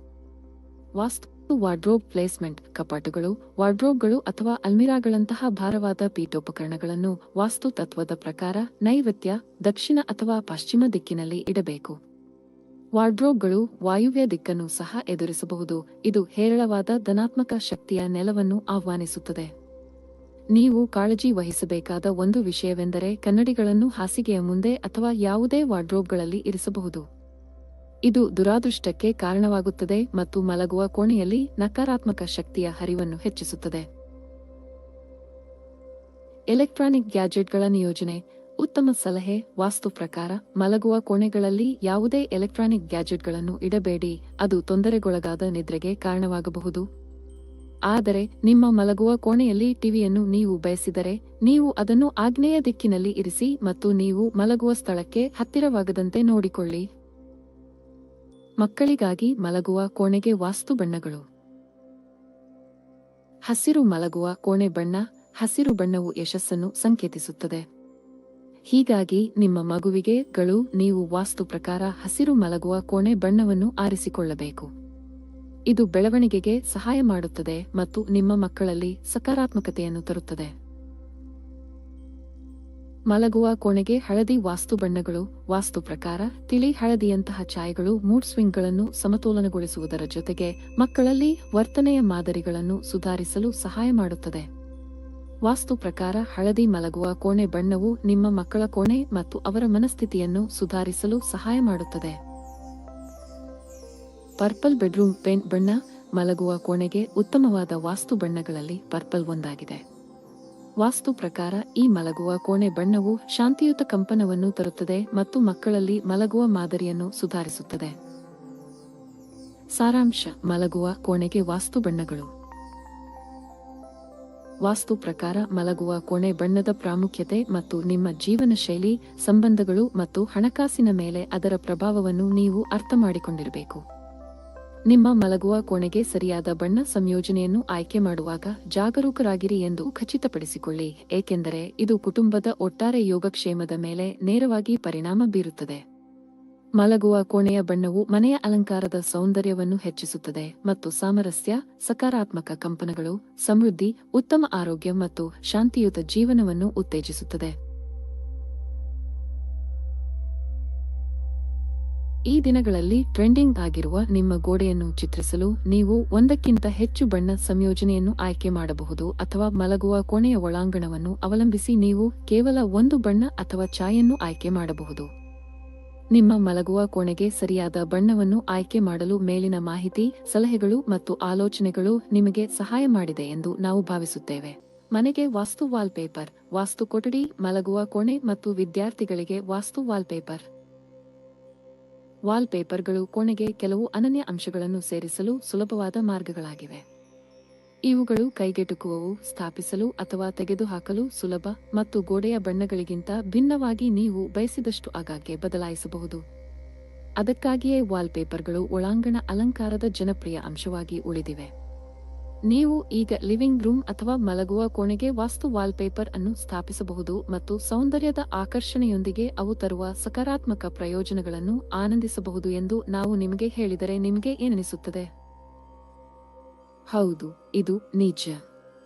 ವಾಸ್ತು ವಾರ್ಡ್ರೋಬ್ ಪ್ಲೇಸ್ಮೆಂಟ್. ಕಪಾಟುಗಳು, ವಾರ್ಡ್ರೋಬ್ಗಳು ಅಥವಾ ಅಲ್ಮಿರಾಗಳಂತಹ ಭಾರವಾದ ಪೀಠೋಪಕರಣಗಳನ್ನು ವಾಸ್ತು ತತ್ವದ ಪ್ರಕಾರ ನೈಋತ್ಯ, ದಕ್ಷಿಣ ಅಥವಾ ಪಶ್ಚಿಮ ದಿಕ್ಕಿನಲ್ಲಿ ಇಡಬೇಕು. ವಾರ್ಡ್ರೋಬ್ಗಳು ವಾಯುವ್ಯ ದಿಕ್ಕನ್ನು ಸಹ ಎದುರಿಸಬಹುದು. ಇದು ಹೇರಳವಾದ ಧನಾತ್ಮಕ ಶಕ್ತಿಯ ನೆಲವನ್ನು ಆಹ್ವಾನಿಸುತ್ತದೆ. ನೀವು ಕಾಳಜಿ ವಹಿಸಬೇಕಾದ ಒಂದು ವಿಷಯವೆಂದರೆ ಕನ್ನಡಿಗಳನ್ನು ಹಾಸಿಗೆಯ ಮುಂದೆ ಅಥವಾ ಯಾವುದೇ ವಾರ್ಡ್ರೋಬ್ಗಳಲ್ಲಿ ಇರಿಸಬಹುದು. ಇದು ದುರಾದೃಷ್ಟಕ್ಕೆ ಕಾರಣವಾಗುತ್ತದೆ ಮತ್ತು ಮಲಗುವ ಕೋಣೆಯಲ್ಲಿ ನಕಾರಾತ್ಮಕ ಶಕ್ತಿಯ ಹರಿವನ್ನು ಹೆಚ್ಚಿಸುತ್ತದೆ. ಎಲೆಕ್ಟ್ರಾನಿಕ್ ಗ್ಯಾಜೆಟ್ಗಳ ನಿಯೋಜನೆ. ಉತ್ತಮ ಸಲಹೆ. ವಾಸ್ತು ಪ್ರಕಾರ ಮಲಗುವ ಕೋಣೆಗಳಲ್ಲಿ ಯಾವುದೇ ಎಲೆಕ್ಟ್ರಾನಿಕ್ ಗ್ಯಾಜೆಟ್ಗಳನ್ನು ಇಡಬೇಡಿ, ಅದು ತೊಂದರೆಗೊಳಗಾದ ನಿದ್ರೆಗೆ ಕಾರಣವಾಗಬಹುದು. ಆದರೆ ನಿಮ್ಮ ಮಲಗುವ ಕೋಣೆಯಲ್ಲಿ ಟಿವಿಯನ್ನು ನೀವು ಬಯಸಿದರೆ, ನೀವು ಅದನ್ನು ಆಗ್ನೇಯ ದಿಕ್ಕಿನಲ್ಲಿ ಇರಿಸಿ ಮತ್ತು ನೀವು ಮಲಗುವ ಸ್ಥಳಕ್ಕೆ ಹತ್ತಿರವಾಗದಂತೆ ನೋಡಿಕೊಳ್ಳಿ. ಮಕ್ಕಳಿಗಾಗಿ ಮಲಗುವ ಕೋಣೆಗೆ ವಾಸ್ತು ಬಣ್ಣಗಳು. ಹಸಿರು ಮಲಗುವ ಕೋಣೆ ಬಣ್ಣ. ಹಸಿರು ಬಣ್ಣವು ಯಶಸ್ಸನ್ನು ಸಂಕೇತಿಸುತ್ತದೆ. ಹೀಗಾಗಿ ನಿಮ್ಮ ಮಗುವಿಗೆ ನೀವು ವಾಸ್ತು ಪ್ರಕಾರ ಹಸಿರು ಮಲಗುವ ಕೋಣೆ ಬಣ್ಣವನ್ನು ಆರಿಸಿಕೊಳ್ಳಬೇಕು. ಇದು ಬೆಳವಣಿಗೆಗೆ ಸಹಾಯ ಮಾಡುತ್ತದೆ ಮತ್ತು ನಿಮ್ಮ ಮಕ್ಕಳಲ್ಲಿ ಸಕಾರಾತ್ಮಕತೆಯನ್ನು ತರುತ್ತದೆ. ಮಲಗುವ ಕೋಣೆಗೆ ಹಳದಿ ವಾಸ್ತು ಬಣ್ಣಗಳು. ವಾಸ್ತು ಪ್ರಕಾರ ತಿಳಿ ಹಳದಿಯಂತಹ ಛಾಯೆಗಳು ಮೂಡ್ ಸ್ವಿಂಗ್ಗಳನ್ನು ಸಮತೋಲನಗೊಳಿಸುವುದರ ಜೊತೆಗೆ ಮಕ್ಕಳಲ್ಲಿ ವರ್ತನೆಯ ಮಾದರಿಗಳನ್ನು ಸುಧಾರಿಸಲು ಸಹಾಯ ಮಾಡುತ್ತದೆ. ವಾಸ್ತು ಪ್ರಕಾರ ಹಳದಿ ಮಲಗುವ ಕೋಣೆ ಬಣ್ಣವು ನಿಮ್ಮ ಮಕ್ಕಳ ಕೋಣೆ ಮತ್ತು ಅವರ ಮನಸ್ಥಿತಿಯನ್ನು ಸುಧಾರಿಸಲು ಸಹಾಯ ಮಾಡುತ್ತದೆ. ಪರ್ಪಲ್ ಬೆಡ್ರೂಮ್ ಪೇಂಟ್ ಬಣ್ಣ. ಮಲಗುವ ಕೋಣೆಗೆ ಉತ್ತಮವಾದ ವಾಸ್ತು ಬಣ್ಣಗಳಲ್ಲಿ ಪರ್ಪಲ್ ಒಂದಾಗಿದೆ. ವಾಸ್ತು ಪ್ರಕಾರ ಈ ಮಲಗುವ ಕೋಣೆ ಬಣ್ಣವು ಶಾಂತಿಯುತ ಕಂಪನವನ್ನು ತರುತ್ತದೆ ಮತ್ತು ಮಕ್ಕಳಲ್ಲಿ ಮಲಗುವ ಮಾದರಿಯನ್ನು ಸುಧಾರಿಸುತ್ತದೆ. ಸಾರಾಂಶ. ಮಲಗುವ ಕೋಣೆಗೆ ವಾಸ್ತು ಬಣ್ಣಗಳು. ವಾಸ್ತು ಪ್ರಕಾರ ಮಲಗುವ ಕೋಣೆ ಬಣ್ಣದ ಪ್ರಾಮುಖ್ಯತೆ ಮತ್ತು ನಿಮ್ಮ ಜೀವನ ಶೈಲಿ, ಸಂಬಂಧಗಳು ಮತ್ತು ಹಣಕಾಸಿನ ಮೇಲೆ ಅದರ ಪ್ರಭಾವವನ್ನು ನೀವು ಅರ್ಥಮಾಡಿಕೊಂಡಿರಬೇಕು. ನಿಮ್ಮ ಮಲಗುವ ಕೋಣೆಗೆ ಸರಿಯಾದ ಬಣ್ಣ ಸಂಯೋಜನೆಯನ್ನು ಆಯ್ಕೆ ಮಾಡುವಾಗ ಜಾಗರೂಕರಾಗಿರಿ ಎಂದು ಖಚಿತಪಡಿಸಿಕೊಳ್ಳಿ, ಏಕೆಂದರೆ ಇದು ಕುಟುಂಬದ ಒಟ್ಟಾರೆ ಯೋಗಕ್ಷೇಮದ ಮೇಲೆ ನೇರವಾಗಿ ಪರಿಣಾಮ ಬೀರುತ್ತದೆ. ಮಲಗುವ ಕೋಣೆಯ ಬಣ್ಣವು ಮನೆಯ ಅಲಂಕಾರದ ಸೌಂದರ್ಯವನ್ನು ಹೆಚ್ಚಿಸುತ್ತದೆ ಮತ್ತು ಸಾಮರಸ್ಯ, ಸಕಾರಾತ್ಮಕ ಕಂಪನಗಳು, ಸಮೃದ್ಧಿ, ಉತ್ತಮ ಆರೋಗ್ಯ ಮತ್ತು ಶಾಂತಿಯುತ ಜೀವನವನ್ನು ಉತ್ತೇಜಿಸುತ್ತದೆ. ಈ ದಿನಗಳಲ್ಲಿ ಟ್ರೆಂಡಿಂಗ್ ಆಗಿರುವ ನಿಮ್ಮ ಗೋಡೆಯನ್ನು ಚಿತ್ರಿಸಲು ನೀವು ಒಂದಕ್ಕಿಂತ ಹೆಚ್ಚು ಬಣ್ಣ ಸಂಯೋಜನೆಯನ್ನು ಆಯ್ಕೆ ಮಾಡಬಹುದು ಅಥವಾ ಮಲಗುವ ಕೋಣೆಯ ಒಳಾಂಗಣವನ್ನು ಅವಲಂಬಿಸಿ ನೀವು ಕೇವಲ ಒಂದು ಬಣ್ಣ ಅಥವಾ ಛಾಯನ್ನು ಆಯ್ಕೆ ಮಾಡಬಹುದು. ನಿಮ್ಮ ಮಲಗುವ ಕೋಣೆಗೆ ಸರಿಯಾದ ಬಣ್ಣವನ್ನು ಆಯ್ಕೆ ಮಾಡಲು ಮೇಲಿನ ಮಾಹಿತಿ, ಸಲಹೆಗಳು ಮತ್ತು ಆಲೋಚನೆಗಳು ನಿಮಗೆ ಸಹಾಯ ಮಾಡಿದೆ ಎಂದು ನಾವು ಭಾವಿಸುತ್ತೇವೆ. ಮನೆಗೆ ವಾಸ್ತು ವಾಲ್ಪೇಪರ್, ವಾಸ್ತು ಕೊಠಡಿ, ಮಲಗುವ ಕೋಣೆ ಮತ್ತು ವಿದ್ಯಾರ್ಥಿಗಳಿಗೆ ವಾಸ್ತು ವಾಲ್ಪೇಪರ್. ವಾಲ್ಪೇಪರ್ಗಳು ಕೋಣೆಗೆ ಕೆಲವು ಅನನ್ಯ ಅಂಶಗಳನ್ನು ಸೇರಿಸಲು ಸುಲಭವಾದ ಮಾರ್ಗಗಳಾಗಿವೆ. ಇವುಗಳು ಕೈಗೆಟುಕುವವು, ಸ್ಥಾಪಿಸಲು ಅಥವಾ ತೆಗೆದುಹಾಕಲು ಸುಲಭ ಮತ್ತು ಗೋಡೆಯ ಬಣ್ಣಗಳಿಗಿಂತ ಭಿನ್ನವಾಗಿ ನೀವು ಬಯಸಿದಷ್ಟು ಆಗಾಗ್ಗೆ ಬದಲಾಯಿಸಬಹುದು. ಅದಕ್ಕಾಗಿಯೇ ವಾಲ್ಪೇಪರ್ಗಳು ಒಳಾಂಗಣ ಅಲಂಕಾರದ ಜನಪ್ರಿಯ ಅಂಶವಾಗಿ ಉಳಿದಿವೆ. ನೀವು ಈಗ ಲಿವಿಂಗ್ ರೂಮ್ ಅಥವಾ ಮಲಗುವ ಕೋಣೆಗೆ ವಾಸ್ತು ವಾಲ್ಪೇಪರ್ ಅನ್ನು ಸ್ಥಾಪಿಸಬಹುದು ಮತ್ತು ಸೌಂದರ್ಯದ ಆಕರ್ಷಣೆಯೊಂದಿಗೆ ಅವು ತರುವ ಸಕಾರಾತ್ಮಕ ಪ್ರಯೋಜನಗಳನ್ನು ಆನಂದಿಸಬಹುದು ಎಂದು ನಾವು ನಿಮಗೆ ಹೇಳಿದರೆ ನಿಮಗೆ ಏನನಿಸುತ್ತದೆ? ಹೌದು, ಇದು ನಿಜ.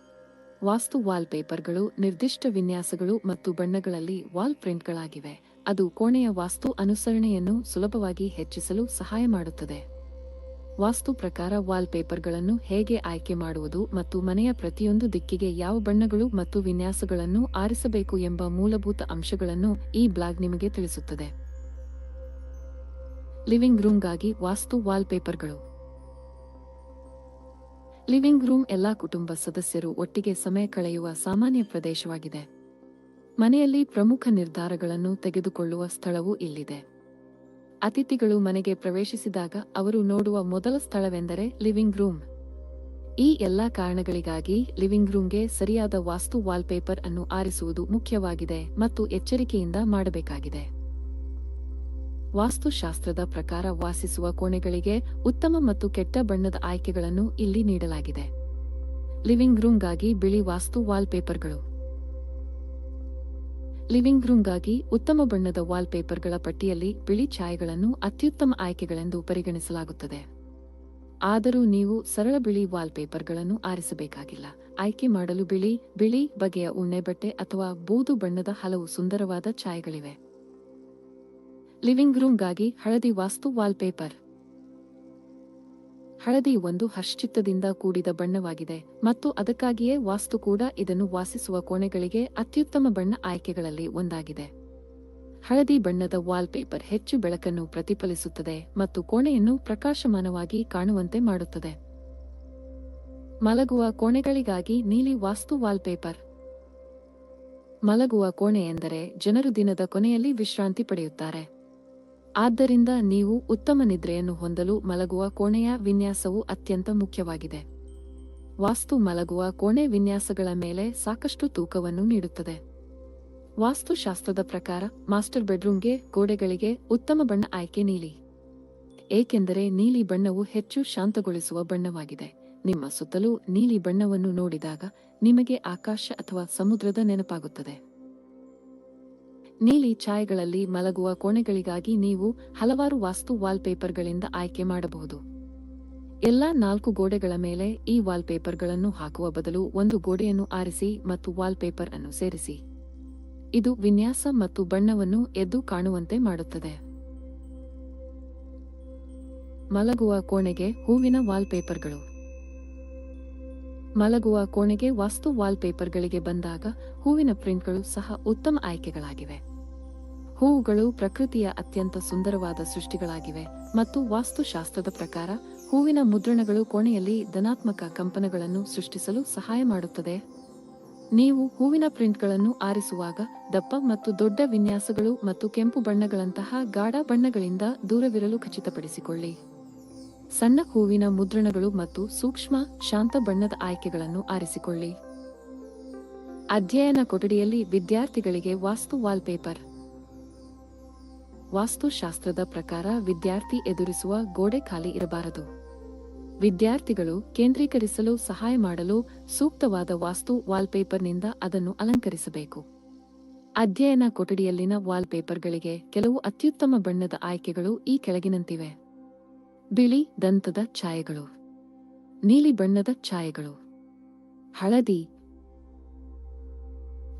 ವಾಸ್ತು ವಾಲ್ಪೇಪರ್ಗಳು ನಿರ್ದಿಷ್ಟ ವಿನ್ಯಾಸಗಳು ಮತ್ತು ಬಣ್ಣಗಳಲ್ಲಿ ವಾಲ್ ಪ್ರಿಂಟ್ಗಳಾಗಿವೆ. ಅದು ಕೋಣೆಯ ವಾಸ್ತು ಅನುಸರಣೆಯನ್ನು ಸುಲಭವಾಗಿ ಹೆಚ್ಚಿಸಲು ಸಹಾಯ ಮಾಡುತ್ತದೆ. ವಾಸ್ತು ಪ್ರಕಾರ ವಾಲ್ಪೇಪರ್ಗಳನ್ನು ಹೇಗೆ ಆಯ್ಕೆ ಮಾಡುವುದು ಮತ್ತು ಮನೆಯ ಪ್ರತಿಯೊಂದು ದಿಕ್ಕಿಗೆ ಯಾವ ಬಣ್ಣಗಳು ಮತ್ತು ವಿನ್ಯಾಸಗಳನ್ನು ಆರಿಸಬೇಕು ಎಂಬ ಮೂಲಭೂತ ಅಂಶಗಳನ್ನು ಈ ಬ್ಲಾಗ್ ನಿಮಗೆ ತಿಳಿಸುತ್ತದೆ. ಲಿವಿಂಗ್ ರೂಮ್ಗಾಗಿ ವಾಸ್ತು ವಾಲ್ಪೇಪರ್ಗಳು. ಲಿವಿಂಗ್ ರೂಮ್ ಎಲ್ಲಾ ಕುಟುಂಬ ಸದಸ್ಯರು ಒಟ್ಟಿಗೆ ಸಮಯ ಕಳೆಯುವ ಸಾಮಾನ್ಯ ಪ್ರದೇಶವಾಗಿದೆ. ಮನೆಯಲ್ಲಿ ಪ್ರಮುಖ ನಿರ್ಧಾರಗಳನ್ನು ತೆಗೆದುಕೊಳ್ಳುವ ಸ್ಥಳವೂ ಇಲ್ಲಿದೆ. ಅತಿಥಿಗಳು ಮನೆಗೆ ಪ್ರವೇಶಿಸಿದಾಗ ಅವರು ನೋಡುವ ಮೊದಲ ಸ್ಥಳವೆಂದರೆ ಲಿವಿಂಗ್ ರೂಮ್. ಈ ಎಲ್ಲಾ ಕಾರಣಗಳಿಗಾಗಿ ಲಿವಿಂಗ್ ರೂಮ್ಗೆ ಸರಿಯಾದ ವಾಸ್ತು ವಾಲ್ಪೇಪರ್ ಅನ್ನು ಆರಿಸುವುದು ಮುಖ್ಯವಾಗಿದೆ ಮತ್ತು ಎಚ್ಚರಿಕೆಯಿಂದ ಮಾಡಬೇಕಾಗಿದೆ. ವಾಸ್ತುಶಾಸ್ತ್ರದ ಪ್ರಕಾರ ವಾಸಿಸುವ ಕೋಣೆಗಳಿಗೆ ಉತ್ತಮ ಮತ್ತು ಕೆಟ್ಟ ಬಣ್ಣದ ಆಯ್ಕೆಗಳನ್ನು ಇಲ್ಲಿ ನೀಡಲಾಗಿದೆ. ಲಿವಿಂಗ್ ರೂಮ್ಗಾಗಿ ಬಿಳಿ ವಾಸ್ತು ವಾಲ್ಪೇಪರ್ಗಳು. ಲಿವಿಂಗ್ ರೂಮ್ಗಾಗಿ ಉತ್ತಮ ಬಣ್ಣದ ವಾಲ್ಪೇಪರ್ಗಳ ಪಟ್ಟಿಯಲ್ಲಿ ಬಿಳಿ ಛಾಯೆಗಳನ್ನು ಅತ್ಯುತ್ತಮ ಆಯ್ಕೆಗಳೆಂದು ಪರಿಗಣಿಸಲಾಗುತ್ತದೆ. ಆದರೂ ನೀವು ಸರಳ ಬಿಳಿ ವಾಲ್ಪೇಪರ್ಗಳನ್ನು ಆರಿಸಬೇಕಾಗಿಲ್ಲ. ಆಯ್ಕೆ ಮಾಡಲು ಬಿಳಿ ಬಗೆಯ ಉಣ್ಣೆ ಬಟ್ಟೆ ಅಥವಾ ಬೂದು ಬಣ್ಣದ ಹಲವು ಸುಂದರವಾದ ಛಾಯೆಗಳಿವೆ. ಲಿವಿಂಗ್ ರೂಮ್ಗಾಗಿ ಹಳದಿ ವಾಸ್ತು ವಾಲ್ಪೇಪರ್. ಹಳದಿ ಒಂದು ಹರ್ಷಚಿತ್ತದಿಂದ ಕೂಡಿದ ಬಣ್ಣವಾಗಿದೆ ಮತ್ತು ಅದಕ್ಕಾಗಿಯೇ ವಾಸ್ತು ಕೂಡ ಇದನ್ನು ವಾಸಿಸುವ ಕೋಣೆಗಳಿಗೆ ಅತ್ಯುತ್ತಮ ಬಣ್ಣ ಆಯ್ಕೆಗಳಲ್ಲಿ ಒಂದಾಗಿದೆ. ಹಳದಿ ಬಣ್ಣದ ವಾಲ್ಪೇಪರ್ ಹೆಚ್ಚು ಬೆಳಕನ್ನು ಪ್ರತಿಫಲಿಸುತ್ತದೆ ಮತ್ತು ಕೋಣೆಯನ್ನು ಪ್ರಕಾಶಮಾನವಾಗಿ ಕಾಣುವಂತೆ ಮಾಡುತ್ತದೆ. ಮಲಗುವ ಕೋಣೆಗಳಿಗಾಗಿ ನೀಲಿ ವಾಸ್ತು ವಾಲ್ಪೇಪರ್. ಮಲಗುವ ಕೋಣೆ ಎಂದರೆ ಜನರು ದಿನದ ಕೊನೆಯಲ್ಲಿ ವಿಶ್ರಾಂತಿ ಪಡೆಯುತ್ತಾರೆ. ಆದ್ದರಿಂದ ನೀವು ಉತ್ತಮ ನಿದ್ರೆಯನ್ನು ಹೊಂದಲು ಮಲಗುವ ಕೋಣೆಯ ವಿನ್ಯಾಸವು ಅತ್ಯಂತ ಮುಖ್ಯವಾಗಿದೆ. ವಾಸ್ತು ಮಲಗುವ ಕೋಣೆ ವಿನ್ಯಾಸಗಳ ಮೇಲೆ ಸಾಕಷ್ಟು ತೂಕವನ್ನು ನೀಡುತ್ತದೆ. ವಾಸ್ತುಶಾಸ್ತ್ರದ ಪ್ರಕಾರ ಮಾಸ್ಟರ್ ಬೆಡ್ರೂಮ್ಗೆ ಗೋಡೆಗಳಿಗೆ ಉತ್ತಮ ಬಣ್ಣ ಆಯ್ಕೆ ನೀಲಿ. ಏಕೆಂದರೆ ನೀಲಿ ಬಣ್ಣವು ಹೆಚ್ಚು ಶಾಂತಗೊಳಿಸುವ ಬಣ್ಣವಾಗಿದೆ. ನಿಮ್ಮ ಸುತ್ತಲೂ ನೀಲಿ ಬಣ್ಣವನ್ನು ನೋಡಿದಾಗ ನಿಮಗೆ ಆಕಾಶ ಅಥವಾ ಸಮುದ್ರದ ನೆನಪಾಗುತ್ತದೆ. ನೀಲಿ ಛಾಯೆಗಳಲ್ಲಿ ಮಲಗುವ ಕೋಣೆಗಳಿಗಾಗಿ ನೀವು ಹಲವಾರು ವಾಸ್ತು ವಾಲ್ಪೇಪರ್ಗಳಿಂದ ಆಯ್ಕೆ ಮಾಡಬಹುದು. ಎಲ್ಲಾ 4 ಗೋಡೆಗಳ ಮೇಲೆ ಈ ವಾಲ್ಪೇಪರ್ಗಳನ್ನು ಹಾಕುವ ಬದಲು ಒಂದು ಗೋಡೆಯನ್ನು ಆರಿಸಿ ಮತ್ತು ವಾಲ್ಪೇಪರ್ ಅನ್ನು ಸೇರಿಸಿ. ಇದು ವಿನ್ಯಾಸ ಮತ್ತು ಬಣ್ಣವನ್ನು ಎದ್ದು ಕಾಣುವಂತೆ ಮಾಡುತ್ತದೆ. ಮಲಗುವ ಕೋಣೆಗೆ ಹೂವಿನ ವಾಲ್ಪೇಪರ್ಗಳು. ಮಲಗುವ ಕೋಣೆಗೆ ವಾಸ್ತು ವಾಲ್ಪೇಪರ್ಗಳಿಗೆ ಬಂದಾಗ ಹೂವಿನ ಪ್ರಿಂಟ್ಗಳು ಸಹ ಉತ್ತಮ ಆಯ್ಕೆಗಳಾಗಿವೆ. ಹೂವುಗಳು ಪ್ರಕೃತಿಯ ಅತ್ಯಂತ ಸುಂದರವಾದ ಸೃಷ್ಟಿಗಳಾಗಿವೆ ಮತ್ತು ವಾಸ್ತುಶಾಸ್ತ್ರದ ಪ್ರಕಾರ ಹೂವಿನ ಮುದ್ರಣಗಳು ಕೋಣೆಯಲ್ಲಿ ಧನಾತ್ಮಕ ಕಂಪನಗಳನ್ನು ಸೃಷ್ಟಿಸಲು ಸಹಾಯ ಮಾಡುತ್ತದೆ. ನೀವು ಹೂವಿನ ಪ್ರಿಂಟ್ಗಳನ್ನು ಆರಿಸುವಾಗ ದಪ್ಪ ಮತ್ತು ದೊಡ್ಡ ವಿನ್ಯಾಸಗಳು ಮತ್ತು ಕೆಂಪು ಬಣ್ಣಗಳಂತಹ ಗಾಢ ಬಣ್ಣಗಳಿಂದ ದೂರವಿರಲು ಖಚಿತಪಡಿಸಿಕೊಳ್ಳಿ. ಸಣ್ಣ ಹೂವಿನ ಮುದ್ರಣಗಳು ಮತ್ತು ಸೂಕ್ಷ್ಮ, ಶಾಂತ ಬಣ್ಣದ ಆಯ್ಕೆಗಳನ್ನು ಆರಿಸಿಕೊಳ್ಳಿ. ಅಧ್ಯಯನ ಕೊಠಡಿಯಲ್ಲಿ ವಿದ್ಯಾರ್ಥಿಗಳಿಗೆ ವಾಸ್ತು ವಾಲ್ಪೇಪರ್. ವಾಸ್ತುಶಾಸ್ತ್ರದ ಪ್ರಕಾರ ವಿದ್ಯಾರ್ಥಿ ಎದುರಿಸುವ ಗೋಡೆ ಖಾಲಿ ಇರಬಾರದು. ವಿದ್ಯಾರ್ಥಿಗಳು ಕೇಂದ್ರೀಕರಿಸಲು ಸಹಾಯ ಮಾಡಲು ಸೂಕ್ತವಾದ ವಾಸ್ತು ವಾಲ್ಪೇಪರ್ನಿಂದ ಅದನ್ನು ಅಲಂಕರಿಸಬೇಕು. ಅಧ್ಯಯನ ಕೊಠಡಿಯಲ್ಲಿನ ವಾಲ್ಪೇಪರ್ಗಳಿಗೆ ಕೆಲವು ಅತ್ಯುತ್ತಮ ಬಣ್ಣದ ಆಯ್ಕೆಗಳು ಈ ಕೆಳಗಿನಂತಿವೆ. ಬಿಳಿ ದಂತದ ಛಾಯೆಗಳು, ನೀಲಿ ಬಣ್ಣದ ಛಾಯೆಗಳು, ಹಳದಿ,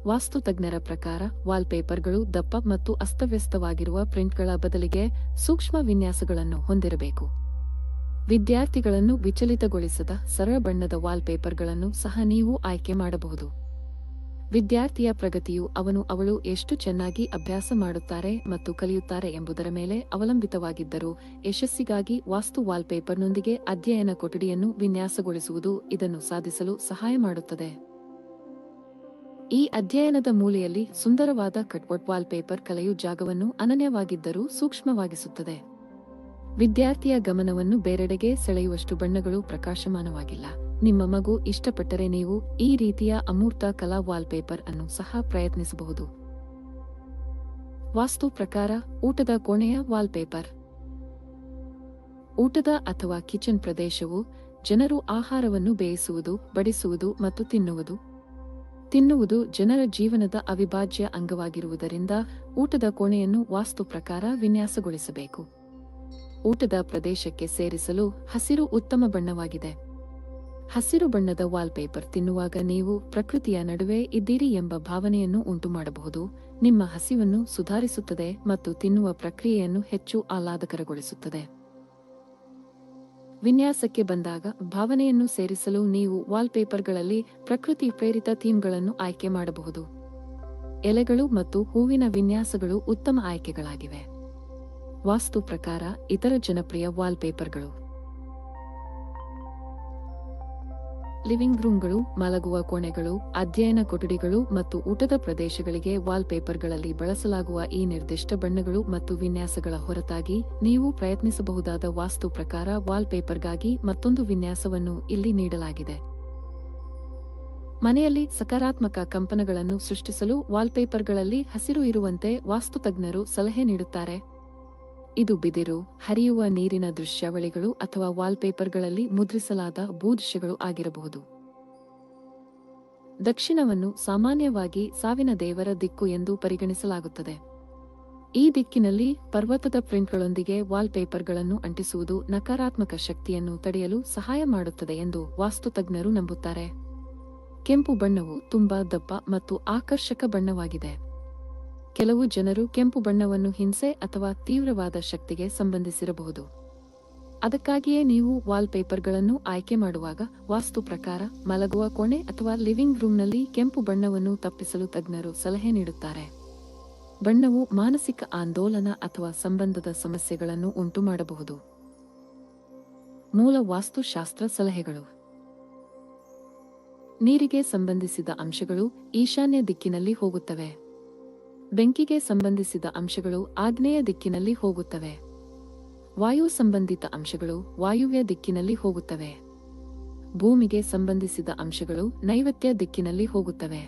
ವಾಸ್ತು ತಜ್ಞರ ಪ್ರಕಾರ ವಾಲ್ಪೇಪರ್ಗಳು ದಪ್ಪ ಮತ್ತು ಅಸ್ತವ್ಯಸ್ತವಾಗಿರುವ ಪ್ರಿಂಟ್ಗಳ ಬದಲಿಗೆ ಸೂಕ್ಷ್ಮ ವಿನ್ಯಾಸಗಳನ್ನು ಹೊಂದಿರಬೇಕು. ವಿದ್ಯಾರ್ಥಿಗಳನ್ನು ವಿಚಲಿತಗೊಳಿಸದ ಸರಳ ಬಣ್ಣದ ವಾಲ್ಪೇಪರ್ಗಳನ್ನು ಸಹ ನೀವು ಆಯ್ಕೆ ಮಾಡಬಹುದು. ವಿದ್ಯಾರ್ಥಿಯ ಪ್ರಗತಿಯು ಅವನು/ಅವಳು ಎಷ್ಟು ಚೆನ್ನಾಗಿ ಅಭ್ಯಾಸ ಮಾಡುತ್ತಾರೆ ಮತ್ತು ಕಲಿಯುತ್ತಾರೆ ಎಂಬುದರ ಮೇಲೆ ಅವಲಂಬಿತವಾಗಿದ್ದರೂ, ಯಶಸ್ಸಿಗಾಗಿ ವಾಸ್ತು ವಾಲ್ಪೇಪರ್ನೊಂದಿಗೆ ಅಧ್ಯಯನ ಕೊಠಡಿಯನ್ನು ವಿನ್ಯಾಸಗೊಳಿಸುವುದು ಇದನ್ನು ಸಾಧಿಸಲು ಸಹಾಯ ಮಾಡುತ್ತದೆ. ಈ ಅಧ್ಯಯನದ ಮೂಲೆಯಲ್ಲಿ ಸುಂದರವಾದ ಕಟ್ಔಟ್ ವಾಲ್ಪೇಪರ್ ಕಲೆಯು ಜಾಗವನ್ನು ಅನನ್ಯವಾಗಿದ್ದರೂ ಸೂಕ್ಷ್ಮವಾಗಿಸುತ್ತದೆ. ವಿದ್ಯಾರ್ಥಿಯ ಗಮನವನ್ನು ಬೇರೆಡೆಗೆ ಸೆಳೆಯುವಷ್ಟು ಬಣ್ಣಗಳು ಪ್ರಕಾಶಮಾನವಾಗಿಲ್ಲ. ನಿಮ್ಮ ಮಗು ಇಷ್ಟಪಟ್ಟರೆ ನೀವು ಈ ರೀತಿಯ ಅಮೂರ್ತ ಕಲಾ ವಾಲ್ಪೇಪರ್ ಅನ್ನು ಸಹ ಪ್ರಯತ್ನಿಸಬಹುದು. ವಾಸ್ತು ಪ್ರಕಾರ ಊಟದ ಕೋಣೆಯ ವಾಲ್ಪೇಪರ್. ಊಟದ ಅಥವಾ ಕಿಚನ್ ಪ್ರದೇಶವು ಜನರು ಆಹಾರವನ್ನು ಬೇಯಿಸುವುದು, ಬಡಿಸುವುದು ಮತ್ತು ತಿನ್ನುವುದು ಜನರ ಜೀವನದ ಅವಿಭಾಜ್ಯ ಅಂಗವಾಗಿರುವುದರಿಂದ ಊಟದ ಕೋಣೆಯನ್ನು ವಾಸ್ತು ಪ್ರಕಾರ ವಿನ್ಯಾಸಗೊಳಿಸಬೇಕು. ಊಟದ ಪ್ರದೇಶಕ್ಕೆ ಸೇರಿಸಲು ಹಸಿರು ಉತ್ತಮ ಬಣ್ಣವಾಗಿದೆ. ಹಸಿರು ಬಣ್ಣದ ವಾಲ್ಪೇಪರ್ ತಿನ್ನುವಾಗ ನೀವು ಪ್ರಕೃತಿಯ ನಡುವೆ ಇದ್ದೀರಿ ಎಂಬ ಭಾವನೆಯನ್ನು ಉಂಟುಮಾಡಬಹುದು, ನಿಮ್ಮ ಹಸಿವನ್ನು ಸುಧಾರಿಸುತ್ತದೆ ಮತ್ತು ತಿನ್ನುವ ಪ್ರಕ್ರಿಯೆಯನ್ನು ಹೆಚ್ಚು ಆಹ್ಲಾದಕರಗೊಳಿಸುತ್ತದೆ. ವಿನ್ಯಾಸಕ್ಕೆ ಬಂದಾಗ ಭಾವನೆಯನ್ನು ಸೇರಿಸಲು ನೀವು ವಾಲ್ಪೇಪರ್ಗಳಲ್ಲಿ ಪ್ರಕೃತಿ ಪ್ರೇರಿತ ಥೀಮ್ಗಳನ್ನು ಆಯ್ಕೆ ಮಾಡಬಹುದು. ಎಲೆಗಳು ಮತ್ತು ಹೂವಿನ ವಿನ್ಯಾಸಗಳು ಉತ್ತಮ ಆಯ್ಕೆಗಳಾಗಿವೆ. ವಾಸ್ತು ಪ್ರಕಾರ ಇತರ ಜನಪ್ರಿಯ ವಾಲ್ಪೇಪರ್ಗಳು. ಲಿವಿಂಗ್ ರೂಮ್ಗಳು, ಮಲಗುವ ಕೋಣೆಗಳು, ಅಧ್ಯಯನ ಕೊಠಡಿಗಳು ಮತ್ತು ಊಟದ ಪ್ರದೇಶಗಳಿಗೆ ವಾಲ್ಪೇಪರ್ಗಳಲ್ಲಿ ಬಳಸಲಾಗುವ ಈ ನಿರ್ದಿಷ್ಟ ಬಣ್ಣಗಳು ಮತ್ತು ವಿನ್ಯಾಸಗಳ ಹೊರತಾಗಿ ನೀವು ಪ್ರಯತ್ನಿಸಬಹುದಾದ ವಾಸ್ತು ಪ್ರಕಾರ ವಾಲ್ಪೇಪರ್ಗಾಗಿ ಮತ್ತೊಂದು ವಿನ್ಯಾಸವನ್ನು ಇಲ್ಲಿ ನೀಡಲಾಗಿದೆ. ಮನೆಯಲ್ಲಿ ಸಕಾರಾತ್ಮಕ ಕಂಪನಗಳನ್ನು ಸೃಷ್ಟಿಸಲು ವಾಲ್ಪೇಪರ್ಗಳಲ್ಲಿ ಹಸಿರು ಇರುವಂತೆ ವಾಸ್ತುತಜ್ಞರು ಸಲಹೆ ನೀಡುತ್ತಾರೆ. ಇದು ಬಿದಿರು, ಹರಿಯುವ ನೀರಿನ ದೃಶ್ಯಾವಳಿಗಳು ಅಥವಾ ವಾಲ್ಪೇಪರ್ಗಳಲ್ಲಿ ಮುದ್ರಿಸಲಾದ ಭೂದೃಶ್ಯಗಳು ಆಗಿರಬಹುದು. ದಕ್ಷಿಣವನ್ನು ಸಾಮಾನ್ಯವಾಗಿ ಸಾವಿನ ದೇವರ ದಿಕ್ಕು ಎಂದು ಪರಿಗಣಿಸಲಾಗುತ್ತದೆ. ಈ ದಿಕ್ಕಿನಲ್ಲಿ ಪರ್ವತದ ಪ್ರಿಂಟ್ಗಳೊಂದಿಗೆ ವಾಲ್ಪೇಪರ್ಗಳನ್ನು ಅಂಟಿಸುವುದು ನಕಾರಾತ್ಮಕ ಶಕ್ತಿಯನ್ನು ತಡೆಯಲು ಸಹಾಯ ಮಾಡುತ್ತದೆ ಎಂದು ವಾಸ್ತುತಜ್ಞರು ನಂಬುತ್ತಾರೆ. ಕೆಂಪು ಬಣ್ಣವು ತುಂಬಾ ದಪ್ಪ ಮತ್ತು ಆಕರ್ಷಕ ಬಣ್ಣವಾಗಿದೆ. ಕೆಲವು ಜನರು ಕೆಂಪು ಬಣ್ಣವನ್ನು ಹಿಂಸೆ ಅಥವಾ ತೀವ್ರವಾದ ಶಕ್ತಿಗೆ ಸಂಬಂಧಿಸಿರಬಹುದು. ಅದಕ್ಕಾಗಿಯೇ ನೀವು ವಾಲ್ಪೇಪರ್ಗಳನ್ನು ಆಯ್ಕೆ ಮಾಡುವಾಗ ವಾಸ್ತು ಪ್ರಕಾರ ಮಲಗುವ ಕೋಣೆ ಅಥವಾ ಲಿವಿಂಗ್ ರೂಮ್ನಲ್ಲಿ ಕೆಂಪು ಬಣ್ಣವನ್ನು ತಪ್ಪಿಸಲು ತಜ್ಞರು ಸಲಹೆ ನೀಡುತ್ತಾರೆ. ಬಣ್ಣವು ಮಾನಸಿಕ ಆಂದೋಲನ ಅಥವಾ ಸಂಬಂಧದ ಸಮಸ್ಯೆಗಳನ್ನು ಉಂಟುಮಾಡಬಹುದು. ಮೂಲ ವಾಸ್ತುಶಾಸ್ತ್ರ ಸಲಹೆಗಳು. ನೀರಿಗೆ ಸಂಬಂಧಿಸಿದ ಅಂಶಗಳು ಈಶಾನ್ಯ ದಿಕ್ಕಿನಲ್ಲಿ ಹೋಗುತ್ತವೆ. ಬೆಂಕಿಗೆ ಸಂಬಂಧಿಸಿದ ಅಂಶಗಳು ಆಗ್ನೇಯ ದಿಕ್ಕಿನಲ್ಲಿ ಹೋಗುತ್ತವೆ. ವಾಯು ಸಂಬಂಧಿತ ಅಂಶಗಳು ವಾಯುವ್ಯ ದಿಕ್ಕಿನಲ್ಲಿ ಹೋಗುತ್ತವೆ. ಭೂಮಿಗೆ ಸಂಬಂಧಿಸಿದ ಅಂಶಗಳು ನೈಋತ್ಯ ದಿಕ್ಕಿನಲ್ಲಿ ಹೋಗುತ್ತವೆ.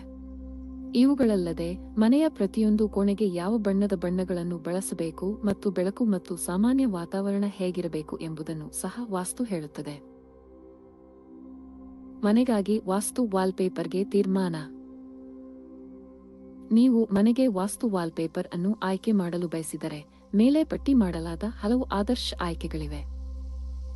ಇವುಗಳಲ್ಲದೆ ಮನೆಯ ಪ್ರತಿಯೊಂದು ಕೋಣೆಗೆ ಯಾವ ಬಣ್ಣದ ಬಣ್ಣಗಳನ್ನು ಬಳಸಬೇಕು ಮತ್ತು ಬೆಳಕು ಮತ್ತು ಸಾಮಾನ್ಯ ವಾತಾವರಣ ಹೇಗಿರಬೇಕು ಎಂಬುದನ್ನು ಸಹ ವಾಸ್ತು ಹೇಳುತ್ತದೆ. ಮನೆಗಾಗಿ ವಾಸ್ತು ವಾಲ್ಪೇಪರ್ಗೆ ತೀರ್ಮಾನ. ನೀವು ಮನೆಗೆ ವಾಸ್ತು ವಾಲ್ಪೇಪರ್ ಅನ್ನು ಆಯ್ಕೆ ಮಾಡಲು ಬಯಸಿದರೆ ಮೇಲೆ ಪಟ್ಟಿ ಮಾಡಲಾದ ಹಲವು ಆದರ್ಶ ಆಯ್ಕೆಗಳಿವೆ.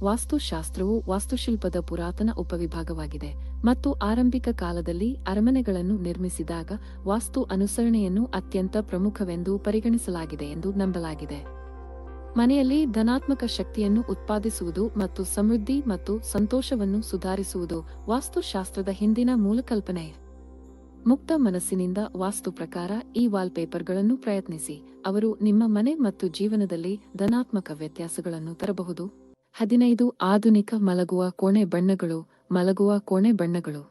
ವಾಸ್ತುಶಾಸ್ತ್ರವು ವಾಸ್ತುಶಿಲ್ಪದ ಪುರಾತನ ಉಪವಿಭಾಗವಾಗಿದೆ ಮತ್ತು ಆರಂಭಿಕ ಕಾಲದಲ್ಲಿ ಅರಮನೆಗಳನ್ನು ನಿರ್ಮಿಸಿದಾಗ ವಾಸ್ತು ಅನುಸರಣೆಯನ್ನು ಅತ್ಯಂತ ಪ್ರಮುಖವೆಂದು ಪರಿಗಣಿಸಲಾಗಿದೆ ಎಂದು ನಂಬಲಾಗಿದೆ. ಮನೆಯಲ್ಲಿ ಧನಾತ್ಮಕ ಶಕ್ತಿಯನ್ನು ಉತ್ಪಾದಿಸುವುದು ಮತ್ತು ಸಮೃದ್ಧಿ ಮತ್ತು ಸಂತೋಷವನ್ನು ಸುಧಾರಿಸುವುದು ವಾಸ್ತುಶಾಸ್ತ್ರದ ಹಿಂದಿನ ಮೂಲಕಲ್ಪನೆ. ಮುಕ್ತ ಮನಸ್ಸಿನಿಂದ ವಾಸ್ತು ಪ್ರಕಾರ ಈ ವಾಲ್ಪೇಪರ್ಗಳನ್ನು ಪ್ರಯತ್ನಿಸಿ, ಅವರು ನಿಮ್ಮ ಮನೆ ಮತ್ತು ಜೀವನದಲ್ಲಿ ಧನಾತ್ಮಕ ವ್ಯತ್ಯಾಸಗಳನ್ನು ತರಬಹುದು. 15 ಆಧುನಿಕ ಮಲಗುವ ಕೋಣೆ ಬಣ್ಣಗಳು. ಮಲಗುವ ಕೋಣೆ ಬಣ್ಣಗಳು.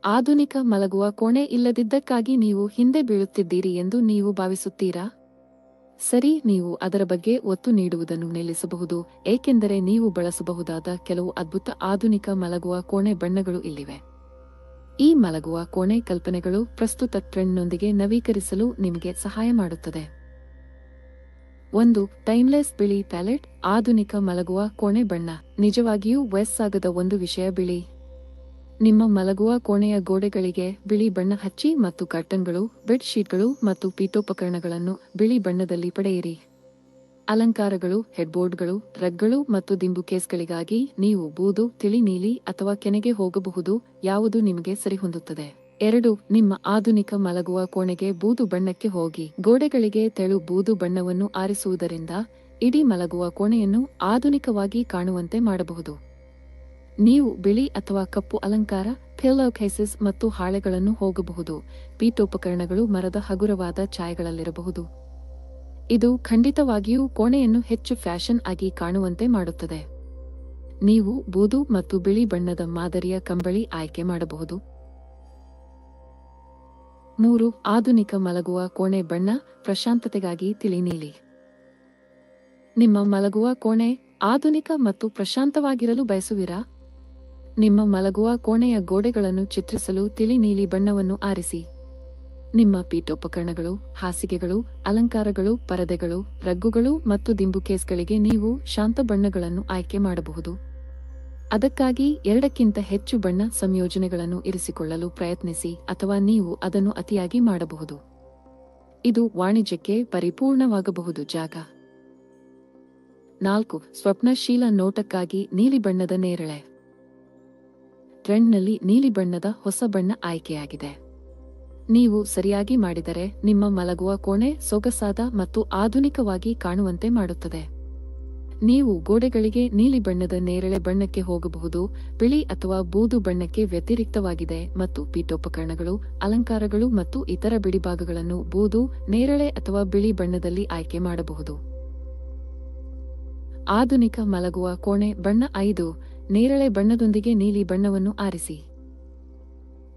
ಆಧುನಿಕ ಮಲಗುವ ಕೋಣೆ ಇಲ್ಲದಿದ್ದಕ್ಕಾಗಿ ನೀವು ಹಿಂದೆ ಬೀಳುತ್ತಿದ್ದೀರಿ ಎಂದು ನೀವು ಭಾವಿಸುತ್ತೀರಾ? ಸರಿ, ನೀವು ಅದರ ಬಗ್ಗೆ ಒತ್ತು ನೀಡುವುದನ್ನು ನಿಲ್ಲಿಸಬಹುದು, ಏಕೆಂದರೆ ನೀವು ಬಳಸಬಹುದಾದ ಕೆಲವು ಅದ್ಭುತ ಆಧುನಿಕ ಮಲಗುವ ಕೋಣೆ ಬಣ್ಣಗಳು ಇಲ್ಲಿವೆ. ಈ ಮಲಗುವ ಕೋಣೆ ಕಲ್ಪನೆಗಳು ಪ್ರಸ್ತುತ ಟ್ರೆಂಡ್ನೊಂದಿಗೆ ನವೀಕರಿಸಲು ನಿಮಗೆ ಸಹಾಯ ಮಾಡುತ್ತದೆ. 1. ಟೈಮ್ಲೆಸ್ ಬಿಳಿ ಪ್ಯಾಲೆಟ್. ಆಧುನಿಕ ಮಲಗುವ ಕೋಣೆ ಬಣ್ಣ. ನಿಜವಾಗಿಯೂ ವಯಸ್ಸಾಗದ ಒಂದು ವಿಷಯ ಬಿಳಿ. ನಿಮ್ಮ ಮಲಗುವ ಕೋಣೆಯ ಗೋಡೆಗಳಿಗೆ ಬಿಳಿ ಬಣ್ಣ ಹಚ್ಚಿ ಮತ್ತು ಕರ್ಟನ್ಗಳು, ಬೆಡ್ ಶೀಟ್ಗಳು ಮತ್ತು ಪೀಠೋಪಕರಣಗಳನ್ನು ಬಿಳಿ ಬಣ್ಣದಲ್ಲಿ ಪಡೆಯಿರಿ. ಅಲಂಕಾರಗಳು, ಹೆಡ್ಬೋರ್ಡ್ಗಳು, ರಗ್ಗಳು ಮತ್ತು ದಿಂಬು ಕೇಸ್ಗಳಿಗಾಗಿ ನೀವು ಬೂದು, ತಿಳಿ ನೀಲಿ ಅಥವಾ ಕೆನೆಗೆ ಹೋಗಬಹುದು, ಯಾವುದು ನಿಮಗೆ ಸರಿಹೊಂದುತ್ತದೆ. 2. ನಿಮ್ಮ ಆಧುನಿಕ ಮಲಗುವ ಕೋಣೆಗೆ ಬೂದು ಬಣ್ಣಕ್ಕೆ ಹೋಗಿ. ಗೋಡೆಗಳಿಗೆ ತೆಳು ಬೂದು ಬಣ್ಣವನ್ನು ಆರಿಸುವುದರಿಂದ ಇಡೀ ಮಲಗುವ ಕೋಣೆಯನ್ನು ಆಧುನಿಕವಾಗಿ ಕಾಣುವಂತೆ ಮಾಡಬಹುದು. ನೀವು ಬಿಳಿ ಅಥವಾ ಕಪ್ಪು ಅಲಂಕಾರ, ಪಿಲ್ಲೋ ಕೇಸಸ್ ಮತ್ತು ಹಾಳೆಗಳನ್ನು ಹೋಗಬಹುದು. ಪೀಠೋಪಕರಣಗಳು ಮರದ ಹಗುರವಾದ ಛಾಯೆಗಳಲ್ಲಿರಬಹುದು. ಇದು ಖಂಡಿತವಾಗಿಯೂ ಕೋಣೆಯನ್ನು ಹೆಚ್ಚು ಫ್ಯಾಷನ್ ಆಗಿ ಕಾಣುವಂತೆ ಮಾಡುತ್ತದೆ. ನೀವು ಬೂದು ಮತ್ತು ಬಿಳಿ ಬಣ್ಣದ ಮಾದರಿಯ ಕಂಬಳಿ ಆಯ್ಕೆ ಮಾಡಬಹುದು. 3. ಆಧುನಿಕ ಮಲಗುವ ಕೋಣೆ ಬಣ್ಣ. ಪ್ರಶಾಂತತೆಗಾಗಿ ತಿಳಿ ನೀಲಿ. ನಿಮ್ಮ ಮಲಗುವ ಕೋಣೆ ಆಧುನಿಕ ಮತ್ತು ಪ್ರಶಾಂತವಾಗಿರಲು ಬಯಸುವಿರಾ? ನಿಮ್ಮ ಮಲಗುವ ಕೋಣೆಯ ಗೋಡೆಗಳನ್ನು ಚಿತ್ರಿಸಲು ತಿಳಿ ನೀಲಿ ಬಣ್ಣವನ್ನು ಆರಿಸಿ. ನಿಮ್ಮ ಪೀಠೋಪಕರಣಗಳು, ಹಾಸಿಗೆಗಳು, ಅಲಂಕಾರಗಳು, ಪರದೆಗಳು, ರಗ್ಗುಗಳು ಮತ್ತು ದಿಂಬುಕೇಸ್ಗಳಿಗೆ ನೀವು ಶಾಂತ ಬಣ್ಣಗಳನ್ನು ಆಯ್ಕೆ ಮಾಡಬಹುದು. ಅದಕ್ಕಾಗಿ 2ಕ್ಕಿಂತ ಹೆಚ್ಚು ಬಣ್ಣ ಸಂಯೋಜನೆಗಳನ್ನು ಇರಿಸಿಕೊಳ್ಳಲು ಪ್ರಯತ್ನಿಸಿ ಅಥವಾ ನೀವು ಅದನ್ನು ಅತಿಯಾಗಿ ಮಾಡಬಹುದು. ಇದು ವಾಣಿಜ್ಯಕ್ಕೆ ಪರಿಪೂರ್ಣವಾಗಬಹುದು. ಜಾಗ. 4. ಸ್ವಪ್ನಶೀಲ ನೋಟಕ್ಕಾಗಿ ನೀಲಿ ಬಣ್ಣದ ನೇರಳೆ. ಟ್ರೆಂಡ್ನಲ್ಲಿ ನೀಲಿ ಬಣ್ಣದ ಹೊಸ ಬಣ್ಣ ಆಯ್ಕೆಯಾಗಿದೆ. ನೀವು ಸರಿಯಾಗಿ ಮಾಡಿದರೆ ನಿಮ್ಮ ಮಲಗುವ ಕೋಣೆ ಸೊಗಸಾದ ಮತ್ತು ಆಧುನಿಕವಾಗಿ ಕಾಣುವಂತೆ ಮಾಡುತ್ತದೆ. ನೀವು ಗೋಡೆಗಳಿಗೆ ನೀಲಿ ಬಣ್ಣದ ನೇರಳೆ ಬಣ್ಣಕ್ಕೆ ಹೋಗಬಹುದು. ಬಿಳಿ ಅಥವಾ ಬೂದು ಬಣ್ಣಕ್ಕೆ ವ್ಯತಿರಿಕ್ತವಾಗಿದೆ ಮತ್ತು ಪೀಠೋಪಕರಣಗಳು, ಅಲಂಕಾರಗಳು ಮತ್ತು ಇತರ ಬಿಡಿಭಾಗಗಳನ್ನು ಬೂದು, ನೇರಳೆ ಅಥವಾ ಬಿಳಿ ಬಣ್ಣದಲ್ಲಿ ಆಯ್ಕೆ ಮಾಡಬಹುದು. ಆಧುನಿಕ ಮಲಗುವ ಕೋಣೆ ಬಣ್ಣ. 5. ನೇರಳೆ ಬಣ್ಣದೊಂದಿಗೆ ನೀಲಿ ಬಣ್ಣವನ್ನು ಆರಿಸಿ.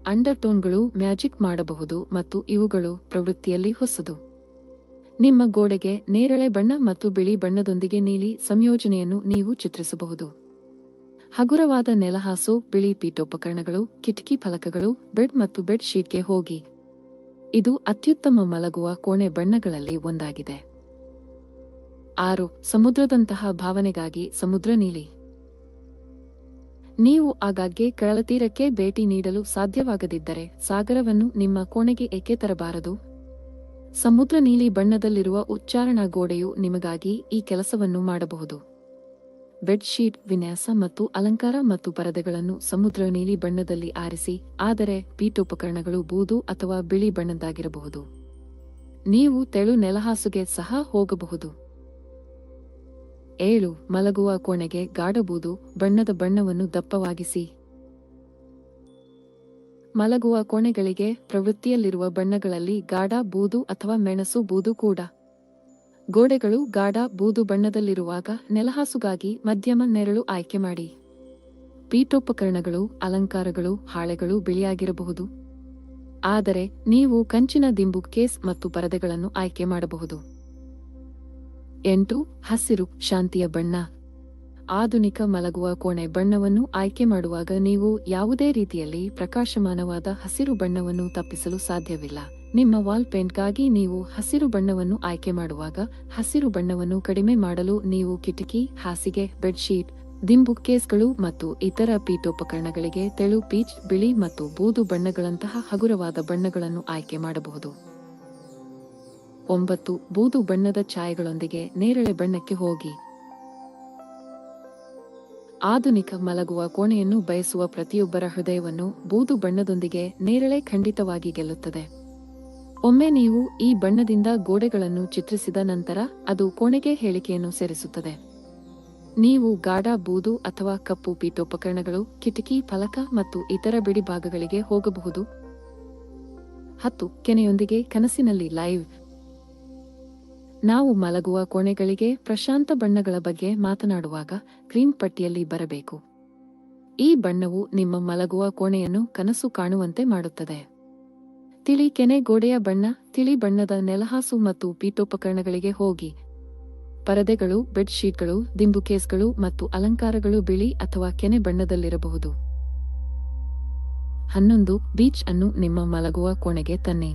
ಅಂಡರ್ಟೋನ್ಗಳು ಮ್ಯಾಜಿಕ್ ಮಾಡಬಹುದು ಮತ್ತು ಇವುಗಳು ಪ್ರವೃತ್ತಿಯಲ್ಲಿ ಹೊಸದು. ನಿಮ್ಮ ಗೋಡೆಗೆ ನೇರಳೆ ಬಣ್ಣ ಮತ್ತು ಬಿಳಿ ಬಣ್ಣದೊಂದಿಗೆ ನೀಲಿ ಸಂಯೋಜನೆಯನ್ನು ನೀವು ಚಿತ್ರಿಸಬಹುದು. ಹಗುರವಾದ ನೆಲಹಾಸು, ಬಿಳಿ ಪೀಠೋಪಕರಣಗಳು, ಕಿಟಕಿ ಫಲಕಗಳು, ಬೆಡ್ ಮತ್ತು ಬೆಡ್ ಶೀಟ್ಗೆ ಹೋಗಿ. ಇದು ಅತ್ಯುತ್ತಮ ಮಲಗುವ ಕೋಣೆ ಬಣ್ಣಗಳಲ್ಲಿ ಒಂದಾಗಿದೆ. 6. ಸಮುದ್ರದಂತಹ ಭಾವನೆಗಾಗಿ ಸಮುದ್ರ ನೀಲಿ. ನೀವು ಆಗಾಗ್ಗೆ ಕಡಲತೀರಕ್ಕೆ ಭೇಟಿ ನೀಡಲು ಸಾಧ್ಯವಾಗದಿದ್ದರೆ ಸಾಗರವನ್ನು ನಿಮ್ಮ ಕೋಣೆಗೆ ಏಕೆ ತರಬಾರದು? ಸಮುದ್ರ ನೀಲಿ ಬಣ್ಣದಲ್ಲಿರುವ ಉಚ್ಚಾರಣಾ ಗೋಡೆಯು ನಿಮಗಾಗಿ ಈ ಕೆಲಸವನ್ನು ಮಾಡಬಹುದು. ಬೆಡ್ ಶೀಟ್ ವಿನ್ಯಾಸ ಮತ್ತು ಅಲಂಕಾರ ಮತ್ತು ಪರದೆಗಳನ್ನು ಸಮುದ್ರ ನೀಲಿ ಬಣ್ಣದಲ್ಲಿ ಆರಿಸಿ, ಆದರೆ ಪೀಠೋಪಕರಣಗಳು ಬೂದು ಅಥವಾ ಬಿಳಿ ಬಣ್ಣದ್ದಾಗಿರಬಹುದು. ನೀವು ತೆಳು ನೆಲಹಾಸುಗೆ ಸಹ ಹೋಗಬಹುದು. 7. ಮಲಗುವ ಕೋಣೆಗೆ ಗಾಢಬೂದು ಬಣ್ಣದ ಬಣ್ಣವನ್ನು ದಪ್ಪವಾಗಿಸಿ. ಮಲಗುವ ಕೋಣೆಗಳಿಗೆ ಪ್ರವೃತ್ತಿಯಲ್ಲಿರುವ ಬಣ್ಣಗಳಲ್ಲಿ ಗಾಢ ಬೂದು ಅಥವಾ ಮೆಣಸು ಬೂದು ಕೂಡ. ಗೋಡೆಗಳು ಗಾಢ ಬೂದು ಬಣ್ಣದಲ್ಲಿರುವಾಗ ನೆಲಹಾಸುಗಾಗಿ ಮಧ್ಯಮ ನೆರಳು ಆಯ್ಕೆ ಮಾಡಿ. ಪೀಠೋಪಕರಣಗಳು, ಅಲಂಕಾರಗಳು, ಹಾಳೆಗಳು ಬಿಳಿಯಾಗಿರಬಹುದು, ಆದರೆ ನೀವು ಕಂಚಿನ ದಿಂಬು ಕೇಸ್ ಮತ್ತು ಪರದೆಗಳನ್ನು ಆಯ್ಕೆ ಮಾಡಬಹುದು. 8. ಹಸಿರು ಶಾಂತಿಯ ಬಣ್ಣ. ಆಧುನಿಕ ಮಲಗುವ ಕೋಣೆ ಬಣ್ಣವನ್ನು ಆಯ್ಕೆ ಮಾಡುವಾಗ ನೀವು ಯಾವುದೇ ರೀತಿಯಲ್ಲಿ ಪ್ರಕಾಶಮಾನವಾದ ಹಸಿರು ಬಣ್ಣವನ್ನು ತಪ್ಪಿಸಲು ಸಾಧ್ಯವಿಲ್ಲ. ನಿಮ್ಮ ವಾಲ್ ಪೇಂಟ್ಗಾಗಿ ನೀವು ಹಸಿರು ಬಣ್ಣವನ್ನು ಆಯ್ಕೆ ಮಾಡುವಾಗ ಹಸಿರು ಬಣ್ಣವನ್ನು ಕಡಿಮೆ ಮಾಡಲು ನೀವು ಕಿಟಕಿ, ಹಾಸಿಗೆ, ಬೆಡ್ಶೀಟ್, ದಿಂಬು ಕೇಸ್ಗಳು ಮತ್ತು ಇತರ ಪೀಠೋಪಕರಣಗಳಿಗೆ ತೆಳು ಪೀಚ್, ಬಿಳಿ ಮತ್ತು ಬೂದು ಬಣ್ಣಗಳಂತಹ ಹಗುರವಾದ ಬಣ್ಣಗಳನ್ನು ಆಯ್ಕೆ ಮಾಡಬಹುದು. 9. ಬೂದು ಬಣ್ಣದ ಛಾಯೆಗಳೊಂದಿಗೆ ನೇರಳೆ ಬಣ್ಣಕ್ಕೆ ಹೋಗಿ. ಆಧುನಿಕ ಮಲಗುವ ಕೋಣೆಯನ್ನು ಬಯಸುವ ಪ್ರತಿಯೊಬ್ಬರ ಹೃದಯವನ್ನು ಬೂದು ಬಣ್ಣದೊಂದಿಗೆ ನೇರಳೆ ಖಂಡಿತವಾಗಿ ಗೆಲ್ಲುತ್ತದೆ. ಒಮ್ಮೆ ನೀವು ಈ ಬಣ್ಣದಿಂದ ಗೋಡೆಗಳನ್ನು ಚಿತ್ರಿಸಿದ ನಂತರ ಅದು ಕೋಣೆಗೆ ಹೇಳಿಕೆಯನ್ನು ಸೇರಿಸುತ್ತದೆ. ನೀವು ಗಾಢ ಬೂದು ಅಥವಾ ಕಪ್ಪು ಪೀಠೋಪಕರಣಗಳು, ಕಿಟಕಿ ಫಲಕ ಮತ್ತು ಇತರ ಬಿಡಿಭಾಗಗಳಿಗೆ ಹೋಗಬಹುದು. 10. ಕೆನೆಯೊಂದಿಗೆ ಕನಸಿನಲ್ಲಿ ಲೈವ್. ನಾವು ಮಲಗುವ ಕೋಣೆಗಳಿಗೆ ಪ್ರಶಾಂತ ಬಣ್ಣಗಳ ಬಗ್ಗೆ ಮಾತನಾಡುವಾಗ ಕ್ರೀಮ್ ಪಟ್ಟಿಯಲ್ಲಿ ಬರಬೇಕು. ಈ ಬಣ್ಣವು ನಿಮ್ಮ ಮಲಗುವ ಕೋಣೆಯನ್ನು ಕನಸು ಕಾಣುವಂತೆ ಮಾಡುತ್ತದೆ. ತಿಳಿ ಕೆನೆ ಗೋಡೆಯ ಬಣ್ಣ. ತಿಳಿ ಬಣ್ಣದ ನೆಲಹಾಸು ಮತ್ತು ಪೀಠೋಪಕರಣಗಳಿಗೆ ಹೋಗಿ. ಪರದೆಗಳು, ಬೆಡ್ ಶೀಟ್ಗಳು, ದಿಂಬುಕೇಸ್ಗಳು ಮತ್ತು ಅಲಂಕಾರಗಳು ಬಿಳಿ ಅಥವಾ ಕೆನೆ ಬಣ್ಣದಲ್ಲಿರಬಹುದು. 11. ಬೀಚ್ ಅನ್ನು ನಿಮ್ಮ ಮಲಗುವ ಕೋಣೆಗೆ ತನ್ನಿ.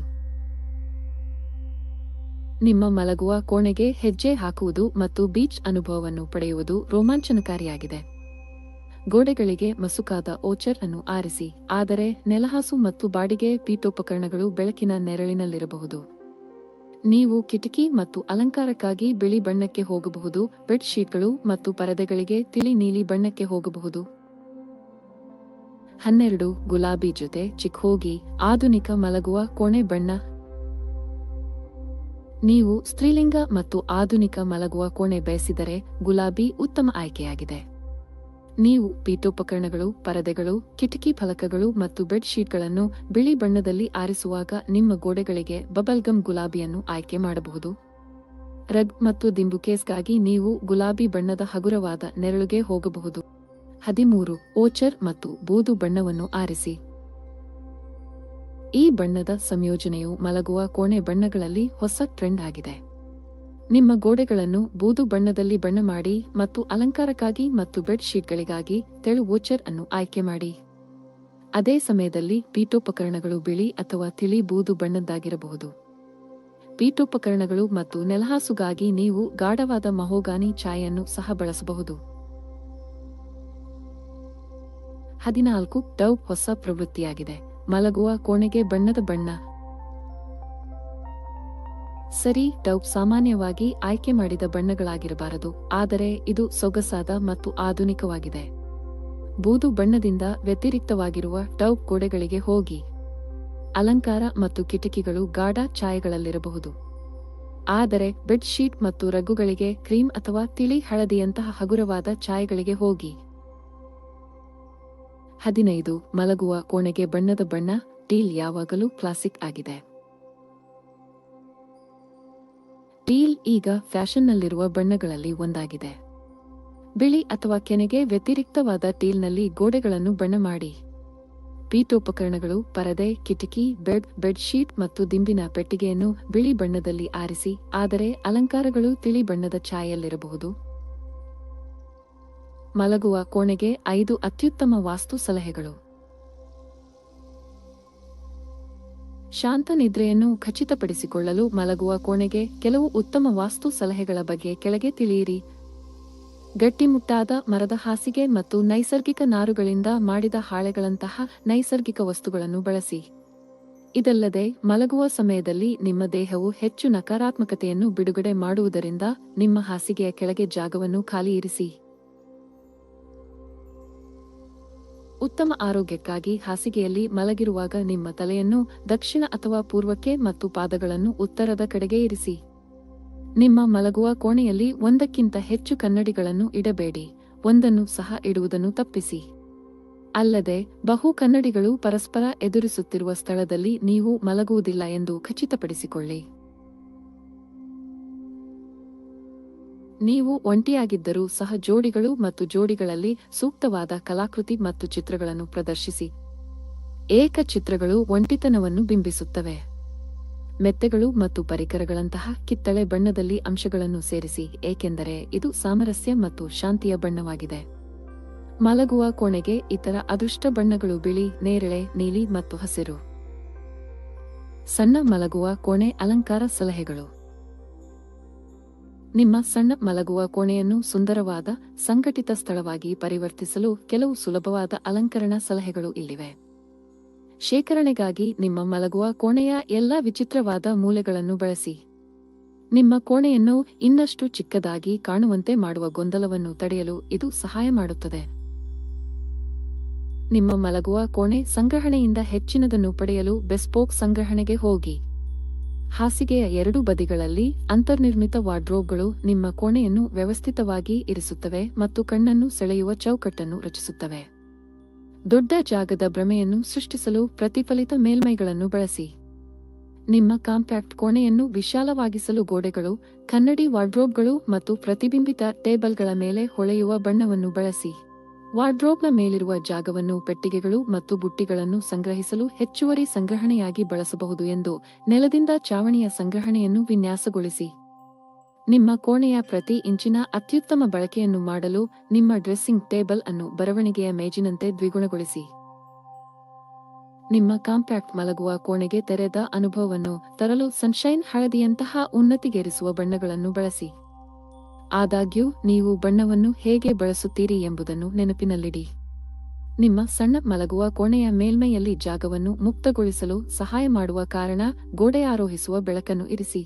ನಿಮ್ಮ ಮಲಗುವ ಕೋಣೆಗೆ ಹೆಜ್ಜೆ ಹಾಕುವುದು ಮತ್ತು ಬೀಚ್ ಅನುಭವವನ್ನು ಪಡೆಯುವುದು ರೋಮಾಂಚನಕಾರಿಯಾಗಿದೆ. ಗೋಡೆಗಳಿಗೆ ಮಸುಕಾದ ಓಚರ್ ಅನ್ನು ಆರಿಸಿ, ಆದರೆ ನೆಲಹಾಸು ಮತ್ತು ಬಾಡಿಗೆ ಪೀಠೋಪಕರಣಗಳು ಬೆಳಕಿನ ನೆರಳಿನಲ್ಲಿರಬಹುದು. ನೀವು ಕಿಟಕಿ ಮತ್ತು ಅಲಂಕಾರಕ್ಕಾಗಿ ಬಿಳಿ ಬಣ್ಣಕ್ಕೆ ಹೋಗಬಹುದು. ಬೆಡ್ ಶೀಟ್ಗಳು ಮತ್ತು ಪರದೆಗಳಿಗೆ ತಿಳಿ ನೀಲಿ ಬಣ್ಣಕ್ಕೆ ಹೋಗಬಹುದು. 12 ಗುಲಾಬಿ ಜೊತೆ ಚಿಕ್ಕೋಗಿ ಆಧುನಿಕ ಮಲಗುವ ಕೋಣೆ ಬಣ್ಣ. ನೀವು ಸ್ತ್ರೀಲಿಂಗ ಮತ್ತು ಆಧುನಿಕ ಮಲಗುವ ಕೋಣೆ ಬಯಸಿದರೆ ಗುಲಾಬಿ ಉತ್ತಮ ಆಯ್ಕೆಯಾಗಿದೆ. ನೀವು ಪೀಠೋಪಕರಣಗಳು, ಪರದೆಗಳು, ಕಿಟಕಿ ಫಲಕಗಳು ಮತ್ತು ಬೆಡ್ ಶೀಟ್ಗಳನ್ನು ಬಿಳಿ ಬಣ್ಣದಲ್ಲಿ ಆರಿಸುವಾಗ ನಿಮ್ಮ ಗೋಡೆಗಳಿಗೆ ಬಬಲ್ಗಮ್ ಗುಲಾಬಿಯನ್ನು ಆಯ್ಕೆ ಮಾಡಬಹುದು. ರಗ್ ಮತ್ತು ದಿಂಬುಕೇಸ್ಗಾಗಿ ನೀವು ಗುಲಾಬಿ ಬಣ್ಣದ ಹಗುರವಾದ ನೆರಳುಗೆ ಹೋಗಬಹುದು. 13 ಓಚರ್ ಮತ್ತು ಬೂದು ಬಣ್ಣವನ್ನು ಆರಿಸಿ. ಈ ಬಣ್ಣದ ಸಂಯೋಜನೆಯು ಮಲಗುವ ಕೋಣೆ ಬಣ್ಣಗಳಲ್ಲಿ ಹೊಸ ಟ್ರೆಂಡ್ ಆಗಿದೆ. ನಿಮ್ಮ ಗೋಡೆಗಳನ್ನು ಬೂದು ಬಣ್ಣದಲ್ಲಿ ಬಣ್ಣ ಮಾಡಿ ಮತ್ತು ಅಲಂಕಾರಕ್ಕಾಗಿ ಮತ್ತು ಬೆಡ್ ಶೀಟ್ಗಳಿಗಾಗಿ ತೆಳು ಓಚರ್ ಅನ್ನು ಆಯ್ಕೆ ಮಾಡಿ. ಅದೇ ಸಮಯದಲ್ಲಿ ಪೀಠೋಪಕರಣಗಳು ಬಿಳಿ ಅಥವಾ ತಿಳಿ ಬೂದು ಬಣ್ಣದ್ದಾಗಿರಬಹುದು. ಪೀಠೋಪಕರಣಗಳು ಮತ್ತು ನೆಲಹಾಸುಗಾಗಿ ನೀವು ಗಾಢವಾದ ಮಹೋಗಾನಿ ಛಾಯೆಯನ್ನು ಸಹ ಬಳಸಬಹುದು. 14 ಡವ್ ಹೊಸ ಪ್ರವೃತ್ತಿಯಾಗಿದೆ. ಮಲಗುವ ಕೋಣೆಗೆ ಬಣ್ಣದ ಬಣ್ಣ. ಸರಿ, ಡವ್ ಸಾಮಾನ್ಯವಾಗಿ ಆಯ್ಕೆ ಮಾಡಿದ ಬಣ್ಣಗಳಾಗಿರಬಾರದು, ಆದರೆ ಇದು ಸೊಗಸಾದ ಮತ್ತು ಆಧುನಿಕವಾಗಿದೆ. ಬೂದು ಬಣ್ಣದಿಂದ ವ್ಯತಿರಿಕ್ತವಾಗಿರುವ ಡವ್ ಗೋಡೆಗಳಿಗೆ ಹೋಗಿ. ಅಲಂಕಾರ ಮತ್ತು ಕಿಟಕಿಗಳು ಗಾಢ ಛಾಯೆಗಳಲ್ಲಿರಬಹುದು, ಆದರೆ ಬೆಡ್ ಶೀಟ್ ಮತ್ತು ರಗ್ಗುಗಳಿಗೆ ಕ್ರೀಮ್ ಅಥವಾ ತಿಳಿ ಹಳದಿಯಂತಹ ಹಗುರವಾದ ಛಾಯೆಗಳಿಗೆ ಹೋಗಿ. 15 ಮಲಗುವ ಕೋಣೆಗೆ ಬಣ್ಣದ ಬಣ್ಣ. ಟೀಲ್ ಯಾವಾಗಲೂ ಕ್ಲಾಸಿಕ್ ಆಗಿದೆ. ಟೀಲ್ ಈಗ ಫ್ಯಾಷನ್ನಲ್ಲಿರುವ ಬಣ್ಣಗಳಲ್ಲಿ ಒಂದಾಗಿದೆ. ಬಿಳಿ ಅಥವಾ ಕೆನೆಗೆ ವ್ಯತಿರಿಕ್ತವಾದ ಟೀಲ್ನಲ್ಲಿ ಗೋಡೆಗಳನ್ನು ಬಣ್ಣ ಮಾಡಿ. ಪೀಠೋಪಕರಣಗಳು, ಪರದೆ, ಕಿಟಕಿ, ಬೆಡ್ ಶೀಟ್ ಮತ್ತು ದಿಂಬಿನ ಪೆಟ್ಟಿಗೆಯನ್ನು ಬಿಳಿ ಬಣ್ಣದಲ್ಲಿ ಆರಿಸಿ, ಆದರೆ ಅಲಂಕಾರಗಳು ತಿಳಿ ಬಣ್ಣದ ಛಾಯೆಯಲ್ಲಿರಬಹುದು. ಮಲಗುವ ಕೋಣೆಗೆ 5 ಅತ್ಯುತ್ತಮ ವಾಸ್ತು ಸಲಹೆಗಳು. ಶಾಂತ ನಿದ್ರೆಯನ್ನು ಖಚಿತಪಡಿಸಿಕೊಳ್ಳಲು ಮಲಗುವ ಕೋಣೆಗೆ ಕೆಲವು ಉತ್ತಮ ವಾಸ್ತು ಸಲಹೆಗಳ ಬಗ್ಗೆ ಕೆಳಗೆ ತಿಳಿಯಿರಿ. ಗಟ್ಟಿಮುಟ್ಟಾದ ಮರದ ಹಾಸಿಗೆ ಮತ್ತು ನೈಸರ್ಗಿಕ ನಾರುಗಳಿಂದ ಮಾಡಿದ ಹಾಳೆಗಳಂತಹ ನೈಸರ್ಗಿಕ ವಸ್ತುಗಳನ್ನು ಬಳಸಿ. ಇದಲ್ಲದೆ ಮಲಗುವ ಸಮಯದಲ್ಲಿ ನಿಮ್ಮ ದೇಹವು ಹೆಚ್ಚು ನಕಾರಾತ್ಮಕತೆಯನ್ನು ಬಿಡುಗಡೆ ಮಾಡುವುದರಿಂದ ನಿಮ್ಮ ಹಾಸಿಗೆಯ ಕೆಳಗೆ ಜಾಗವನ್ನು ಖಾಲಿ ಇರಿಸಿ. ಉತ್ತಮ ಆರೋಗ್ಯಕ್ಕಾಗಿ ಹಾಸಿಗೆಯಲ್ಲಿ ಮಲಗಿರುವಾಗ ನಿಮ್ಮ ತಲೆಯನ್ನು ದಕ್ಷಿಣ ಅಥವಾ ಪೂರ್ವಕ್ಕೆ ಮತ್ತು ಪಾದಗಳನ್ನು ಉತ್ತರದ ಕಡೆಗೆ ಇರಿಸಿ. ನಿಮ್ಮ ಮಲಗುವ ಕೋಣೆಯಲ್ಲಿ ಒಂದಕ್ಕಿಂತ ಹೆಚ್ಚು ಕನ್ನಡಿಗಳನ್ನು ಇಡಬೇಡಿ, ಒಂದನ್ನು ಸಹ ಇಡುವುದನ್ನು ತಪ್ಪಿಸಿ. ಅಲ್ಲದೆ ಬಹು ಕನ್ನಡಿಗಳು ಪರಸ್ಪರ ಎದುರಿಸುತ್ತಿರುವ ಸ್ಥಳದಲ್ಲಿ ನೀವು ಮಲಗುವುದಿಲ್ಲ ಎಂದು ಖಚಿತಪಡಿಸಿಕೊಳ್ಳಿ. ನೀವು ಒಂಟಿಯಾಗಿದ್ದರೂ ಸಹ ಜೋಡಿಗಳು ಮತ್ತು ಜೋಡಿಗಳಲ್ಲಿ ಸೂಕ್ತವಾದ ಕಲಾಕೃತಿ ಮತ್ತು ಚಿತ್ರಗಳನ್ನು ಪ್ರದರ್ಶಿಸಿ. ಏಕ ಚಿತ್ರಗಳು ಒಂಟಿತನವನ್ನು ಬಿಂಬಿಸುತ್ತವೆ. ಮೆತ್ತೆಗಳು ಮತ್ತು ಪರಿಕರಗಳಂತಹ ಕಿತ್ತಳೆ ಬಣ್ಣದಲ್ಲಿ ಅಂಶಗಳನ್ನು ಸೇರಿಸಿ, ಏಕೆಂದರೆ ಇದು ಸಾಮರಸ್ಯ ಮತ್ತು ಶಾಂತಿಯ ಬಣ್ಣವಾಗಿದೆ. ಮಲಗುವ ಕೋಣೆಗೆ ಇತರ ಅದೃಷ್ಟ ಬಣ್ಣಗಳು ಬಿಳಿ, ನೇರಳೆ, ನೀಲಿ ಮತ್ತು ಹಸಿರು. ಸಣ್ಣ ಮಲಗುವ ಕೋಣೆ ಅಲಂಕಾರ ಸಲಹೆಗಳು. ನಿಮ್ಮ ಸಣ್ಣ ಮಲಗುವ ಕೋಣೆಯನ್ನು ಸುಂದರವಾದ, ಸಂಘಟಿತ ಸ್ಥಳವಾಗಿ ಪರಿವರ್ತಿಸಲು ಕೆಲವು ಸುಲಭವಾದ ಅಲಂಕರಣ ಸಲಹೆಗಳು ಇಲ್ಲಿವೆ. ಶೇಖರಣೆಗಾಗಿ ನಿಮ್ಮ ಮಲಗುವ ಕೋಣೆಯ ಎಲ್ಲಾ ವಿಚಿತ್ರವಾದ ಮೂಲೆಗಳನ್ನು ಬಳಸಿ. ನಿಮ್ಮ ಕೋಣೆಯನ್ನು ಇನ್ನಷ್ಟು ಚಿಕ್ಕದಾಗಿ ಕಾಣುವಂತೆ ಮಾಡುವ ಗೊಂದಲವನ್ನು ತಡೆಯಲು ಇದು ಸಹಾಯ ಮಾಡುತ್ತದೆ. ನಿಮ್ಮ ಮಲಗುವ ಕೋಣೆ ಸಂಗ್ರಹಣೆಯಿಂದ ಹೆಚ್ಚಿನದನ್ನು ಪಡೆಯಲು ಬೆಸ್ಪೋಕ್ ಸಂಗ್ರಹಣೆಗೆ ಹೋಗಿ. ಹಾಸಿಗೆಯ ಎರಡೂ ಬದಿಗಳಲ್ಲಿ ಅಂತರ್ನಿರ್ಮಿತ ವಾರ್ಡ್ರೋಬ್ಗಳು ನಿಮ್ಮ ಕೋಣೆಯನ್ನು ವ್ಯವಸ್ಥಿತವಾಗಿ ಇರಿಸುತ್ತವೆ ಮತ್ತು ಕಣ್ಣನ್ನು ಸೆಳೆಯುವ ಚೌಕಟ್ಟನ್ನು ರಚಿಸುತ್ತವೆ. ದೊಡ್ಡ ಜಾಗದ ಭ್ರಮೆಯನ್ನು ಸೃಷ್ಟಿಸಲು ಪ್ರತಿಫಲಿತ ಮೇಲ್ಮೈಗಳನ್ನು ಬಳಸಿ. ನಿಮ್ಮ ಕಾಂಪ್ಯಾಕ್ಟ್ ಕೋಣೆಯನ್ನು ವಿಶಾಲವಾಗಿಸಲು ಗೋಡೆಗಳು, ಕನ್ನಡಿ ವಾರ್ಡ್ರೋಬ್ಗಳು ಮತ್ತು ಪ್ರತಿಬಿಂಬಿತ ಟೇಬಲ್ಗಳ ಮೇಲೆ ಹೊಳೆಯುವ ಬಣ್ಣವನ್ನು ಬಳಸಿ. ವಾರ್ಡ್ರೋಬ್ನ ಮೇಲಿರುವ ಜಾಗವನ್ನು ಪೆಟ್ಟಿಗೆಗಳು ಮತ್ತು ಬುಟ್ಟಿಗಳನ್ನು ಸಂಗ್ರಹಿಸಲು ಹೆಚ್ಚುವರಿ ಸಂಗ್ರಹಣೆಯಾಗಿ ಬಳಸಬಹುದು ಎಂದು ನೆಲದಿಂದ ಚಾವಣಿಯ ಸಂಗ್ರಹಣೆಯನ್ನು ವಿನ್ಯಾಸಗೊಳಿಸಿ. ನಿಮ್ಮ ಕೋಣೆಯ ಪ್ರತಿ ಇಂಚಿನ ಅತ್ಯುತ್ತಮ ಬಳಕೆಯನ್ನು ಮಾಡಲು ನಿಮ್ಮ ಡ್ರೆಸ್ಸಿಂಗ್ ಟೇಬಲ್ ಅನ್ನು ಬರವಣಿಗೆಯ ಮೇಜಿನಂತೆ ದ್ವಿಗುಣಗೊಳಿಸಿ. ನಿಮ್ಮ ಕಾಂಪ್ಯಾಕ್ಟ್ ಮಲಗುವ ಕೋಣೆಗೆ ತೆರೆದ ಅನುಭವವನ್ನು ತರಲು ಸನ್ಶೈನ್ ಹಳದಿಯಂತಹ ಉನ್ನತಿಗೇರಿಸುವ ಬಣ್ಣಗಳನ್ನು ಬಳಸಿ. ಆದಾಗ್ಯೂ ನೀವು ಬಣ್ಣವನ್ನು ಹೇಗೆ ಬಳಸುತ್ತೀರಿ ಎಂಬುದನ್ನು ನೆನಪಿನಲ್ಲಿಡಿ. ನಿಮ್ಮ ಸಣ್ಣ ಮಲಗುವ ಕೋಣೆಯ ಮೇಲ್ಮೈಯಲ್ಲಿ ಜಾಗವನ್ನು ಮುಕ್ತಗೊಳಿಸಲು ಸಹಾಯ ಮಾಡುವ ಕಾರಣ ಗೋಡೆಯಾರೋಹಿಸುವ ಬೆಳಕನ್ನು ಇರಿಸಿ.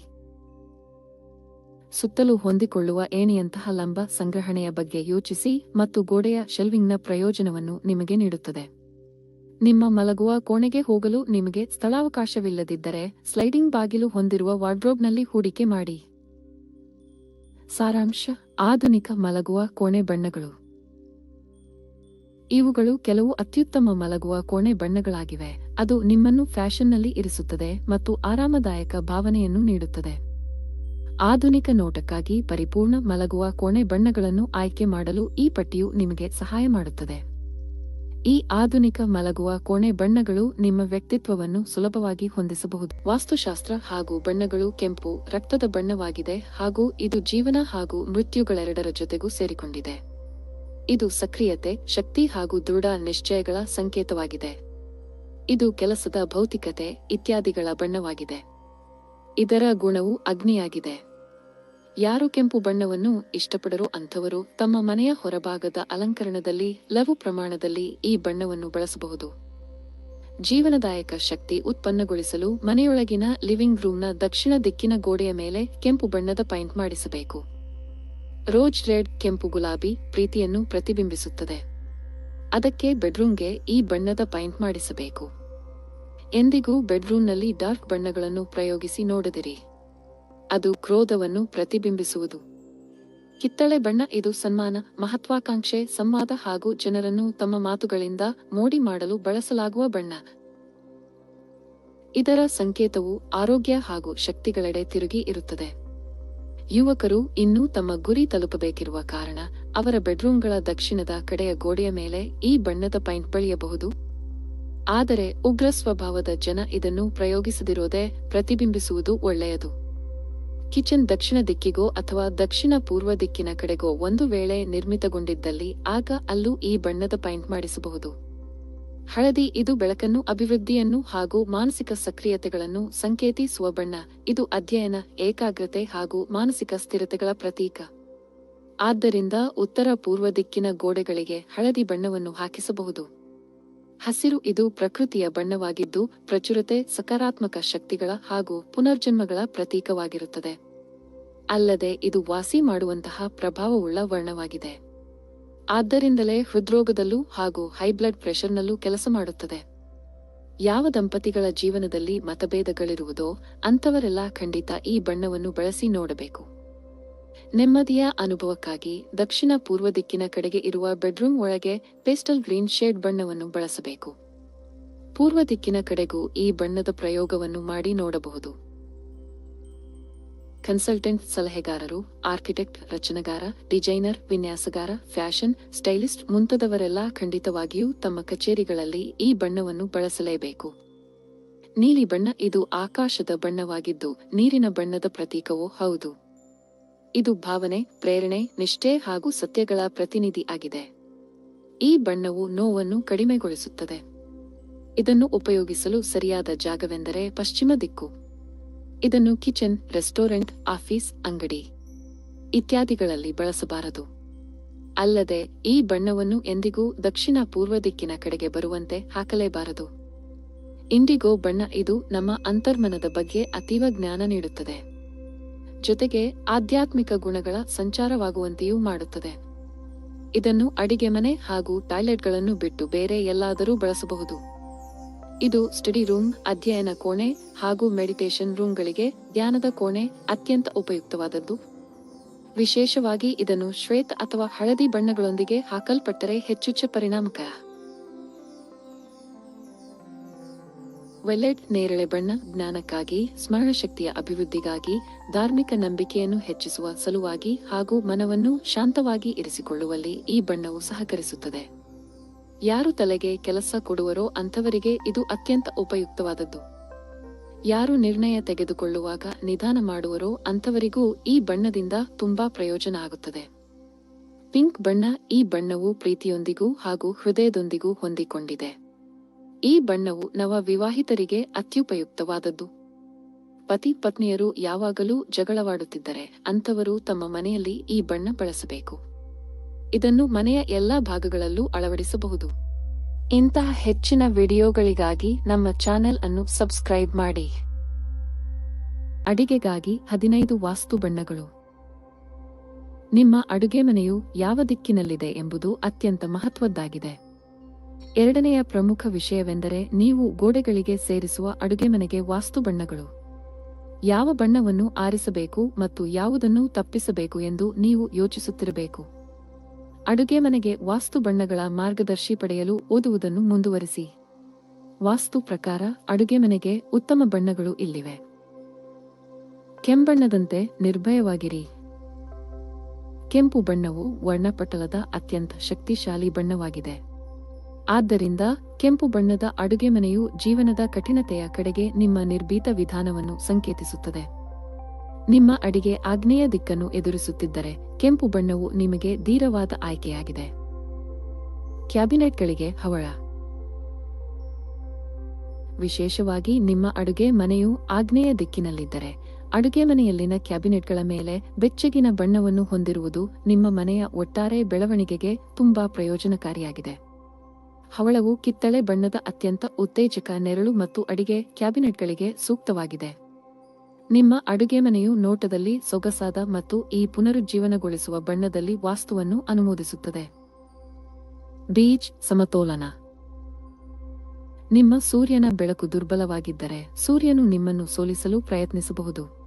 ಸುತ್ತಲೂ ಹೊಂದಿಕೊಳ್ಳುವ ಏಣಿಯಂತಹ ಲಂಬ ಸಂಗ್ರಹಣೆಯ ಬಗ್ಗೆ ಯೋಚಿಸಿ ಮತ್ತು ಗೋಡೆಯ ಶೆಲ್ವಿಂಗ್ನ ಪ್ರಯೋಜನವನ್ನು ನಿಮಗೆ ನೀಡುತ್ತದೆ. ನಿಮ್ಮ ಮಲಗುವ ಕೋಣೆಗೆ ಹೋಗಲು ನಿಮಗೆ ಸ್ಥಳಾವಕಾಶವಿಲ್ಲದಿದ್ದರೆ ಸ್ಲೈಡಿಂಗ್ ಬಾಗಿಲು ಹೊಂದಿರುವ ವಾರ್ಡ್ರೋಬ್ನಲ್ಲಿ ಹೂಡಿಕೆ ಮಾಡಿ. ಸಾರಾಂಶ: ಆಧುನಿಕ ಮಲಗುವ ಕೋಣೆ ಬಣ್ಣಗಳು. ಇವುಗಳು ಕೆಲವು ಅತ್ಯುತ್ತಮ ಮಲಗುವ ಕೋಣೆ ಬಣ್ಣಗಳಾಗಿವೆ. ಅದು ನಿಮ್ಮನ್ನು ಫ್ಯಾಷನ್ನಲ್ಲಿ ಇರಿಸುತ್ತದೆ ಮತ್ತು ಆರಾಮದಾಯಕ ಭಾವನೆಯನ್ನು ನೀಡುತ್ತದೆ. ಆಧುನಿಕ ನೋಟಕ್ಕಾಗಿ ಪರಿಪೂರ್ಣ ಮಲಗುವ ಕೋಣೆ ಬಣ್ಣಗಳನ್ನು ಆಯ್ಕೆ ಮಾಡಲು ಈ ಪಟ್ಟಿಯು ನಿಮಗೆ ಸಹಾಯ ಮಾಡುತ್ತದೆ. ಈ ಆಧುನಿಕ ಮಲಗುವ ಕೋಣೆ ಬಣ್ಣಗಳು ನಿಮ್ಮ ವ್ಯಕ್ತಿತ್ವವನ್ನು ಸುಲಭವಾಗಿ ಹೊಂದಿಸಬಹುದು. ವಾಸ್ತುಶಾಸ್ತ್ರ ಹಾಗೂ ಬಣ್ಣಗಳು. ಕೆಂಪು ರಕ್ತದ ಬಣ್ಣವಾಗಿದೆ ಹಾಗೂ ಇದು ಜೀವನ ಹಾಗೂ ಮೃತ್ಯುಗಳೆರಡರ ಜೊತೆಗೂ ಸೇರಿಕೊಂಡಿದೆ. ಇದು ಸಕ್ರಿಯತೆ, ಶಕ್ತಿ ಹಾಗೂ ದೃಢ ನಿಶ್ಚಯಗಳ ಸಂಕೇತವಾಗಿದೆ. ಇದು ಕೆಲಸದ ಭೌತಿಕತೆ ಇತ್ಯಾದಿಗಳ ಬಣ್ಣವಾಗಿದೆ. ಇದರ ಗುಣವು ಅಗ್ನಿಯಾಗಿದೆ. ಯಾರು ಕೆಂಪು ಬಣ್ಣವನ್ನು ಇಷ್ಟಪಡರೋ ಅಂಥವರು ತಮ್ಮ ಮನೆಯ ಹೊರಭಾಗದ ಅಲಂಕರಣದಲ್ಲಿ ಲಘು ಪ್ರಮಾಣದಲ್ಲಿ ಈ ಬಣ್ಣವನ್ನು ಬಳಸಬಹುದು. ಜೀವನದಾಯಕ ಶಕ್ತಿ ಉತ್ಪನ್ನಗೊಳಿಸಲು ಮನೆಯೊಳಗಿನ ಲಿವಿಂಗ್ ರೂಮ್ನ ದಕ್ಷಿಣ ದಿಕ್ಕಿನ ಗೋಡೆಯ ಮೇಲೆ ಕೆಂಪು ಬಣ್ಣದ ಪೈಂಟ್ ಮಾಡಿಸಬೇಕು. ರೋಜ್ ರೆಡ್ ಕೆಂಪು ಗುಲಾಬಿ ಪ್ರೀತಿಯನ್ನು ಪ್ರತಿಬಿಂಬಿಸುತ್ತದೆ. ಅದಕ್ಕೆ ಬೆಡ್ರೂಮ್ಗೆ ಈ ಬಣ್ಣದ ಪೈಂಟ್ ಮಾಡಿಸಬೇಕು. ಎಂದಿಗೂ ಬೆಡ್ರೂಮ್ನಲ್ಲಿ ಡಾರ್ಕ್ ಬಣ್ಣಗಳನ್ನು ಪ್ರಯೋಗಿಸಿ ನೋಡದಿರಿ. ಅದು ಕ್ರೋಧವನ್ನು ಪ್ರತಿಬಿಂಬಿಸುವುದು. ಕಿತ್ತಳೆ ಬಣ್ಣ. ಇದು ಸನ್ಮಾನ, ಮಹತ್ವಾಕಾಂಕ್ಷೆ, ಸಂವಾದ ಹಾಗೂ ಜನರನ್ನು ತಮ್ಮ ಮಾತುಗಳಿಂದ ಮೋಡಿ ಮಾಡಲು ಬಳಸಲಾಗುವ ಬಣ್ಣ. ಇದರ ಸಂಕೇತವು ಆರೋಗ್ಯ ಹಾಗೂ ಶಕ್ತಿಗಳೆಡೆ ತಿರುಗಿ ಇರುತ್ತದೆ. ಯುವಕರು ಇನ್ನೂ ತಮ್ಮ ಗುರಿ ತಲುಪಬೇಕಿರುವ ಕಾರಣ ಅವರ ಬೆಡ್ರೂಮ್ಗಳ ದಕ್ಷಿಣದ ಕಡೆಯ ಗೋಡೆಯ ಮೇಲೆ ಈ ಬಣ್ಣದ ಪೈಂಟ್ ಬಳಿಯಬಹುದು. ಆದರೆ ಉಗ್ರ ಸ್ವಭಾವದ ಜನ ಇದನ್ನು ಪ್ರಯೋಗಿಸದಿರೋದೇ ಪ್ರತಿಬಿಂಬಿಸುವುದು ಒಳ್ಳೆಯದು. ಕಿಚನ್ ದಕ್ಷಿಣ ದಿಕ್ಕಿಗೋ ಅಥವಾ ದಕ್ಷಿಣ ಪೂರ್ವ ದಿಕ್ಕಿನ ಕಡೆಗೋ ಒಂದು ವೇಳೆ ನಿರ್ಮಿತಗೊಂಡಿದ್ದಲ್ಲಿ ಆಗ ಅಲ್ಲೂ ಈ ಬಣ್ಣದ ಪೈಂಟ್ ಮಾಡಿಸಬಹುದು. ಹಳದಿ. ಇದು ಬೆಳಕನ್ನು, ಅಭಿವೃದ್ಧಿಯನ್ನು ಹಾಗೂ ಮಾನಸಿಕ ಸಕ್ರಿಯತೆಗಳನ್ನು ಸಂಕೇತಿಸುವ ಬಣ್ಣ. ಇದು ಅಧ್ಯಯನ, ಏಕಾಗ್ರತೆ ಹಾಗೂ ಮಾನಸಿಕ ಸ್ಥಿರತೆಗಳ ಪ್ರತೀಕ. ಆದ್ದರಿಂದ ಉತ್ತರ ಪೂರ್ವ ದಿಕ್ಕಿನ ಗೋಡೆಗಳಿಗೆ ಹಳದಿ ಬಣ್ಣವನ್ನು ಹಾಕಿಸಬಹುದು. ಹಸಿರು. ಇದು ಪ್ರಕೃತಿಯ ಬಣ್ಣವಾಗಿದ್ದು ಪ್ರಚುರತೆ, ಸಕಾರಾತ್ಮಕ ಶಕ್ತಿಗಳ ಹಾಗೂ ಪುನರ್ಜನ್ಮಗಳ ಪ್ರತೀಕವಾಗಿರುತ್ತದೆ. ಅಲ್ಲದೆ ಇದು ವಾಸಿ ಮಾಡುವಂತಹ ಪ್ರಭಾವವುಳ್ಳ ವರ್ಣವಾಗಿದೆ. ಆದ್ದರಿಂದಲೇ ಹೃದ್ರೋಗದಲ್ಲೂ ಹಾಗೂ ಹೈಬ್ಲಡ್ ಪ್ರೆಷರ್ನಲ್ಲೂ ಕೆಲಸ ಮಾಡುತ್ತದೆ. ಯಾವ ದಂಪತಿಗಳ ಜೀವನದಲ್ಲಿ ಮತಭೇದಗಳಿರುವುದೋ ಅಂಥವರೆಲ್ಲ ಖಂಡಿತ ಈ ಬಣ್ಣವನ್ನು ಬಳಸಿ ನೋಡಬೇಕು. ನೆಮ್ಮದಿಯ ಅನುಭವಕ್ಕಾಗಿ ದಕ್ಷಿಣ ಪೂರ್ವ ದಿಕ್ಕಿನ ಕಡೆಗೆ ಇರುವ ಬೆಡ್ರೂಮ್ ಒಳಗೆ ಪೇಸ್ಟಲ್ ಗ್ರೀನ್ ಶೇಡ್ ಬಣ್ಣವನ್ನು ಬಳಸಬೇಕು. ಪೂರ್ವ ದಿಕ್ಕಿನ ಕಡೆಗೂ ಈ ಬಣ್ಣದ ಪ್ರಯೋಗವನ್ನು ಮಾಡಿ ನೋಡಬಹುದು. ಕನ್ಸಲ್ಟೆಂಟ್, ಸಲಹೆಗಾರರು, ಆರ್ಕಿಟೆಕ್ಟ್, ರಚನೆಗಾರ, ಡಿಸೈನರ್, ವಿನ್ಯಾಸಗಾರ, ಫ್ಯಾಷನ್ ಸ್ಟೈಲಿಸ್ಟ್ ಮುಂತಾದವರೆಲ್ಲ ಖಂಡಿತವಾಗಿಯೂ ತಮ್ಮ ಕಚೇರಿಗಳಲ್ಲಿ ಈ ಬಣ್ಣವನ್ನು ಬಳಸಲೇಬೇಕು. ನೀಲಿ ಬಣ್ಣ. ಇದು ಆಕಾಶದ ಬಣ್ಣವಾಗಿದ್ದು ನೀರಿನ ಬಣ್ಣದ ಪ್ರತೀಕವೂ ಹೌದು. ಇದು ಭಾವನೆ, ಪ್ರೇರಣೆ, ನಿಷ್ಠೆ ಹಾಗೂ ಸತ್ಯಗಳ ಪ್ರತಿನಿಧಿ ಆಗಿದೆ. ಈ ಬಣ್ಣವು ನೋವನ್ನು ಕಡಿಮೆಗೊಳಿಸುತ್ತದೆ. ಇದನ್ನು ಉಪಯೋಗಿಸಲು ಸರಿಯಾದ ಜಾಗವೆಂದರೆ ಪಶ್ಚಿಮ ದಿಕ್ಕು. ಇದನ್ನು ಕಿಚನ್, ರೆಸ್ಟೋರೆಂಟ್, ಆಫೀಸ್, ಅಂಗಡಿ ಇತ್ಯಾದಿಗಳಲ್ಲಿ ಬಳಸಬಾರದು. ಅಲ್ಲದೆ ಈ ಬಣ್ಣವನ್ನು ಎಂದಿಗೂ ದಕ್ಷಿಣ ಪೂರ್ವ ದಿಕ್ಕಿನ ಕಡೆಗೆ ಬರುವಂತೆ ಹಾಕಲೇಬಾರದು. ಇಂಡಿಗೋ ಬಣ್ಣ. ಇದು ನಮ್ಮ ಅಂತರ್ಮನದ ಬಗ್ಗೆ ಅತೀವ ಜ್ಞಾನ ನೀಡುತ್ತದೆ. ಜೊತೆಗೆ ಆಧ್ಯಾತ್ಮಿಕ ಗುಣಗಳ ಸಂಚಾರವಾಗುವಂತೆಯೂ ಮಾಡುತ್ತದೆ. ಇದನ್ನು ಅಡಿಗೆ ಮನೆ ಹಾಗೂ ಟಾಯ್ಲೆಟ್ಗಳನ್ನು ಬಿಟ್ಟು ಬೇರೆ ಎಲ್ಲಾದರೂ ಬಳಸಬಹುದು. ಇದು ಸ್ಟಡಿ ರೂಮ್, ಅಧ್ಯಯನ ಕೋಣೆ ಹಾಗೂ ಮೆಡಿಟೇಷನ್ ರೂಮ್ಗಳಿಗೆ, ಧ್ಯಾನದ ಕೋಣೆ ಅತ್ಯಂತ ಉಪಯುಕ್ತವಾದದ್ದು. ವಿಶೇಷವಾಗಿ ಇದನ್ನು ಶ್ವೇತ ಅಥವಾ ಹಳದಿ ಬಣ್ಣಗಳೊಂದಿಗೆ ಹಾಕಲ್ಪಟ್ಟರೆ ಹೆಚ್ಚು ಪರಿಣಾಮಕಾರಿ. ವೈಲೆಟ್ ನೇರಳೆ ಬಣ್ಣ. ಜ್ಞಾನಕ್ಕಾಗಿ, ಸ್ಮರಣಶಕ್ತಿಯ ಅಭಿವೃದ್ಧಿಗಾಗಿ, ಧಾರ್ಮಿಕ ನಂಬಿಕೆಯನ್ನು ಹೆಚ್ಚಿಸುವ ಸಲುವಾಗಿ ಹಾಗೂ ಮನವನ್ನು ಶಾಂತವಾಗಿ ಇರಿಸಿಕೊಳ್ಳುವಲ್ಲಿ ಈ ಬಣ್ಣವು ಸಹಕರಿಸುತ್ತದೆ. ಯಾರು ತಲೆಗೆ ಕೆಲಸ ಕೊಡುವರೋ ಅಂಥವರಿಗೆ ಇದು ಅತ್ಯಂತ ಉಪಯುಕ್ತವಾದದ್ದು. ಯಾರು ನಿರ್ಣಯ ತೆಗೆದುಕೊಳ್ಳುವಾಗ ನಿಧಾನ ಮಾಡುವರೋ ಅಂಥವರಿಗೂ ಈ ಬಣ್ಣದಿಂದ ತುಂಬಾ ಪ್ರಯೋಜನ ಆಗುತ್ತದೆ. ಪಿಂಕ್ ಬಣ್ಣ. ಈ ಬಣ್ಣವು ಪ್ರೀತಿಯೊಂದಿಗೂ ಹಾಗೂ ಹೃದಯದೊಂದಿಗೂ ಹೊಂದಿಕೊಂಡಿದೆ. ಈ ಬಣ್ಣವು ನವ ವಿವಾಹಿತರಿಗೆ ಅತ್ಯುಪಯುಕ್ತವಾದದ್ದು. ಪತಿ ಪತ್ನಿಯರು ಯಾವಾಗಲೂ ಜಗಳವಾಡುತ್ತಿದ್ದರೆ ಅಂಥವರು ತಮ್ಮ ಮನೆಯಲ್ಲಿ ಈ ಬಣ್ಣ ಬಳಸಬೇಕು. ಇದನ್ನು ಮನೆಯ ಎಲ್ಲಾ ಭಾಗಗಳಲ್ಲೂ ಅಳವಡಿಸಬಹುದು. ಇಂತಹ ಹೆಚ್ಚಿನ ವಿಡಿಯೋಗಳಿಗಾಗಿ ನಮ್ಮ ಚಾನೆಲ್ ಅನ್ನು ಸಬ್ಸ್ಕ್ರೈಬ್ ಮಾಡಿ. ಅಡಿಗೆಗಾಗಿ 15 ವಾಸ್ತು ಬಣ್ಣಗಳು. ನಿಮ್ಮ ಅಡುಗೆ ಮನೆಯು ಯಾವ ದಿಕ್ಕಿನಲ್ಲಿದೆ ಎಂಬುದು ಅತ್ಯಂತ ಮಹತ್ವದ್ದಾಗಿದೆ. ಎರಡನೆಯ ಪ್ರಮುಖ ವಿಷಯವೆಂದರೆ ನೀವು ಗೋಡೆಗಳಿಗೆ ಸೇರಿಸುವ ಅಡುಗೆಮನೆಗೆ ವಾಸ್ತು ಬಣ್ಣಗಳು. ಯಾವ ಬಣ್ಣವನ್ನು ಆರಿಸಬೇಕು ಮತ್ತು ಯಾವುದನ್ನು ತಪ್ಪಿಸಬೇಕು ಎಂದು ನೀವು ಯೋಚಿಸುತ್ತಿರಬೇಕು. ಅಡುಗೆಮನೆಗೆ ವಾಸ್ತು ಬಣ್ಣಗಳ ಮಾರ್ಗದರ್ಶಿ ಪಡೆಯಲು ಓದುವುದನ್ನು ಮುಂದುವರಿಸಿ. ವಾಸ್ತು ಪ್ರಕಾರ ಅಡುಗೆಮನೆಗೆ ಉತ್ತಮ ಬಣ್ಣಗಳು ಇಲ್ಲಿವೆ. ಕೆಂಬಣ್ಣದಂತೆ ನಿರ್ಭಯವಾಗಿರಿ. ಕೆಂಪು ಬಣ್ಣವು ವರ್ಣಪಟಲದ ಅತ್ಯಂತ ಶಕ್ತಿಶಾಲಿ ಬಣ್ಣವಾಗಿದೆ. ಆದ್ದರಿಂದ ಕೆಂಪು ಬಣ್ಣದ ಅಡುಗೆಮನೆಯು ಜೀವನದ ಕಠಿಣತೆಯ ಕಡೆಗೆ ನಿಮ್ಮ ನಿರ್ಭೀತ ವಿಧಾನವನ್ನು ಸಂಕೇತಿಸುತ್ತದೆ. ನಿಮ್ಮ ಅಡಿಗೆ ಆಗ್ನೇಯ ದಿಕ್ಕನ್ನು ಎದುರಿಸುತ್ತಿದ್ದರೆ ಕೆಂಪು ಬಣ್ಣವು ನಿಮಗೆ ಧೀರವಾದ ಆಯ್ಕೆಯಾಗಿದೆ. ಕ್ಯಾಬಿನೆಟ್ಗಳಿಗೆ ಹವಳ. ವಿಶೇಷವಾಗಿ ನಿಮ್ಮ ಅಡುಗೆ ಮನೆಯು ಆಗ್ನೇಯ ದಿಕ್ಕಿನಲ್ಲಿದ್ದರೆ ಅಡುಗೆ ಮನೆಯಲ್ಲಿನ ಕ್ಯಾಬಿನೆಟ್ಗಳ ಮೇಲೆ ಬೆಚ್ಚಗಿನ ಬಣ್ಣವನ್ನು ಹೊಂದಿರುವುದು ನಿಮ್ಮ ಮನೆಯ ಒಟ್ಟಾರೆ ಬೆಳವಣಿಗೆಗೆ ತುಂಬಾ ಪ್ರಯೋಜನಕಾರಿಯಾಗಿದೆ. ಹವಳವು ಕಿತ್ತಳೆ ಬಣ್ಣದ ಅತ್ಯಂತ ಉತ್ತೇಜಕ ನೆರಳು ಮತ್ತು ಅಡಿಗೆ ಕ್ಯಾಬಿನೆಟ್ಗಳಿಗೆ ಸೂಕ್ತವಾಗಿದೆ. ನಿಮ್ಮ ಅಡುಗೆಮನೆಯು ನೋಟದಲ್ಲಿ ಸೊಗಸಾದ ಮತ್ತು ಈ ಪುನರುಜ್ಜೀವನಗೊಳಿಸುವ ಬಣ್ಣದಲ್ಲಿ ವಾಸ್ತುವನ್ನು ಅನುಮೋದಿಸುತ್ತದೆ. ಬೀಚ್ ಸಮತೋಲನ. ನಿಮ್ಮ ಸೂರ್ಯನ ಬೆಳಕು ದುರ್ಬಲವಾಗಿದ್ದರೆ ಸೂರ್ಯನು ನಿಮ್ಮನ್ನು ಸೋಲಿಸಲು ಪ್ರಯತ್ನಿಸಬಹುದು.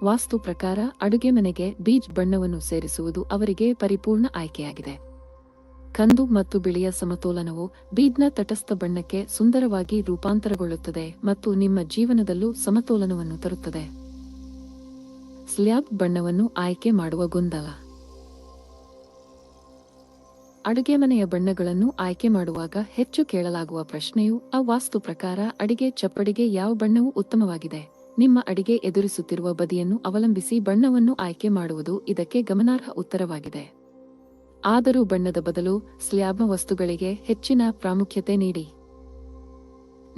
ವಾಸ್ತು ಪ್ರಕಾರ ಅಡುಗೆಮನೆಗೆ ಬೀಚ್ ಬಣ್ಣವನ್ನು ಸೇರಿಸುವುದು ಅವರಿಗೆ ಪರಿಪೂರ್ಣ ಆಯ್ಕೆಯಾಗಿದೆ. ಕಂದು ಮತ್ತು ಬಿಳಿಯ ಸಮತೋಲನವು ಬೀಜ್ನ ತಟಸ್ಥ ಬಣ್ಣಕ್ಕೆ ಸುಂದರವಾಗಿ ರೂಪಾಂತರಗೊಳ್ಳುತ್ತದೆ ಮತ್ತು ನಿಮ್ಮ ಜೀವನದಲ್ಲೂ ಸಮತೋಲನವನ್ನು ತರುತ್ತದೆ. ಸ್ಲ್ಯಾಬ್ ಬಣ್ಣವನ್ನು ಆಯ್ಕೆ ಮಾಡುವ ಗೊಂದಲ. ಅಡುಗೆಮನೆಯ ಬಣ್ಣಗಳನ್ನು ಆಯ್ಕೆ ಮಾಡುವಾಗ ಹೆಚ್ಚು ಕೇಳಲಾಗುವ ಪ್ರಶ್ನೆಯು ಆ ವಾಸ್ತು ಪ್ರಕಾರ ಅಡಿಗೆ ಚಪ್ಪಡಿಗೆ ಯಾವ ಬಣ್ಣವು ಉತ್ತಮವಾಗಿದೆ. ನಿಮ್ಮ ಅಡಿಗೆ ಎದುರಿಸುತ್ತಿರುವ ಬದಿಯನ್ನು ಅವಲಂಬಿಸಿ ಬಣ್ಣವನ್ನು ಆಯ್ಕೆ ಮಾಡುವುದು ಇದಕ್ಕೆ ಗಮನಾರ್ಹ ಉತ್ತರವಾಗಿದೆ. ಆದರೂ ಬಣ್ಣದ ಬದಲು ಸ್ಲ್ಯಾಬ್ನ ವಸ್ತುಗಳಿಗೆ ಹೆಚ್ಚಿನ ಪ್ರಾಮುಖ್ಯತೆ ನೀಡಿ.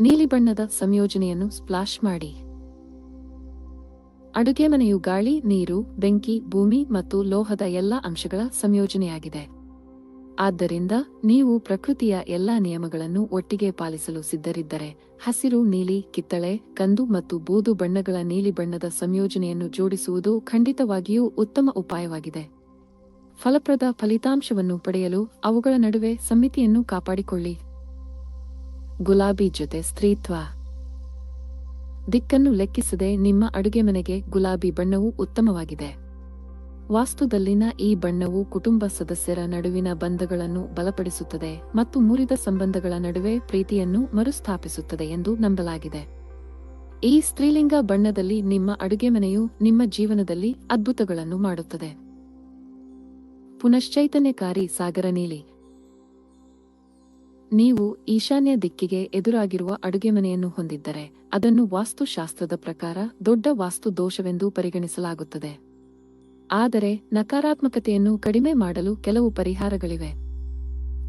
ನೀಲಿ ಬಣ್ಣದ ಸಂಯೋಜನೆಯನ್ನು ಸ್ಪ್ಲಾಶ್ ಮಾಡಿ. ಅಡುಗೆಮನೆಯು ಗಾಳಿ, ನೀರು, ಬೆಂಕಿ, ಭೂಮಿ ಮತ್ತು ಲೋಹದ ಎಲ್ಲಾ ಅಂಶಗಳ ಸಂಯೋಜನೆಯಾಗಿದೆ. ಆದ್ದರಿಂದ ನೀವು ಪ್ರಕೃತಿಯ ಎಲ್ಲಾ ನಿಯಮಗಳನ್ನು ಒಟ್ಟಿಗೆ ಪಾಲಿಸಲು ಸಿದ್ಧರಿದ್ದರೆ ಹಸಿರು, ನೀಲಿ, ಕಿತ್ತಳೆ, ಕಂದು ಮತ್ತು ಬೂದು ಬಣ್ಣಗಳ ನೀಲಿ ಬಣ್ಣದ ಸಂಯೋಜನೆಯನ್ನು ಜೋಡಿಸುವುದು ಖಂಡಿತವಾಗಿಯೂ ಉತ್ತಮ ಉಪಾಯವಾಗಿದೆ. ಫಲಪ್ರದ ಫಲಿತಾಂಶವನ್ನು ಪಡೆಯಲು ಅವುಗಳ ನಡುವೆ ಸಮ್ಮಿತಿಯನ್ನು ಕಾಪಾಡಿಕೊಳ್ಳಿ. ಗುಲಾಬಿ ಜೊತೆ ಸ್ತ್ರೀತ್ವ. ದಿಕ್ಕನ್ನು ಲೆಕ್ಕಿಸದೆ ನಿಮ್ಮ ಅಡುಗೆಮನೆಗೆ ಗುಲಾಬಿ ಬಣ್ಣವು ಉತ್ತಮವಾಗಿದೆ. ವಾಸ್ತುದಲ್ಲಿನ ಈ ಬಣ್ಣವು ಕುಟುಂಬ ಸದಸ್ಯರ ನಡುವಿನ ಬಂಧಗಳನ್ನು ಬಲಪಡಿಸುತ್ತದೆ ಮತ್ತು ಮುರಿದ ಸಂಬಂಧಗಳ ನಡುವೆ ಪ್ರೀತಿಯನ್ನು ಮರುಸ್ಥಾಪಿಸುತ್ತದೆ ಎಂದು ನಂಬಲಾಗಿದೆ. ಈ ಸ್ತ್ರೀಲಿಂಗ ಬಣ್ಣದಲ್ಲಿ ನಿಮ್ಮ ಅಡುಗೆಮನೆಯು ನಿಮ್ಮ ಜೀವನದಲ್ಲಿ ಅದ್ಭುತಗಳನ್ನು ಮಾಡುತ್ತದೆ. ಪುನಶ್ಚೈತನ್ಯಕಾರಿ ಸಾಗರ ನೀಲಿ. ನೀವು ಈಶಾನ್ಯ ದಿಕ್ಕಿಗೆ ಎದುರಾಗಿರುವ ಅಡುಗೆಮನೆಯನ್ನು ಹೊಂದಿದ್ದರೆ ಅದನ್ನು ವಾಸ್ತುಶಾಸ್ತ್ರದ ಪ್ರಕಾರ ದೊಡ್ಡ ವಾಸ್ತು ದೋಷವೆಂದು ಪರಿಗಣಿಸಲಾಗುತ್ತದೆ. ಆದರೆ ನಕಾರಾತ್ಮಕತೆಯನ್ನು ಕಡಿಮೆ ಮಾಡಲು ಕೆಲವು ಪರಿಹಾರಗಳಿವೆ.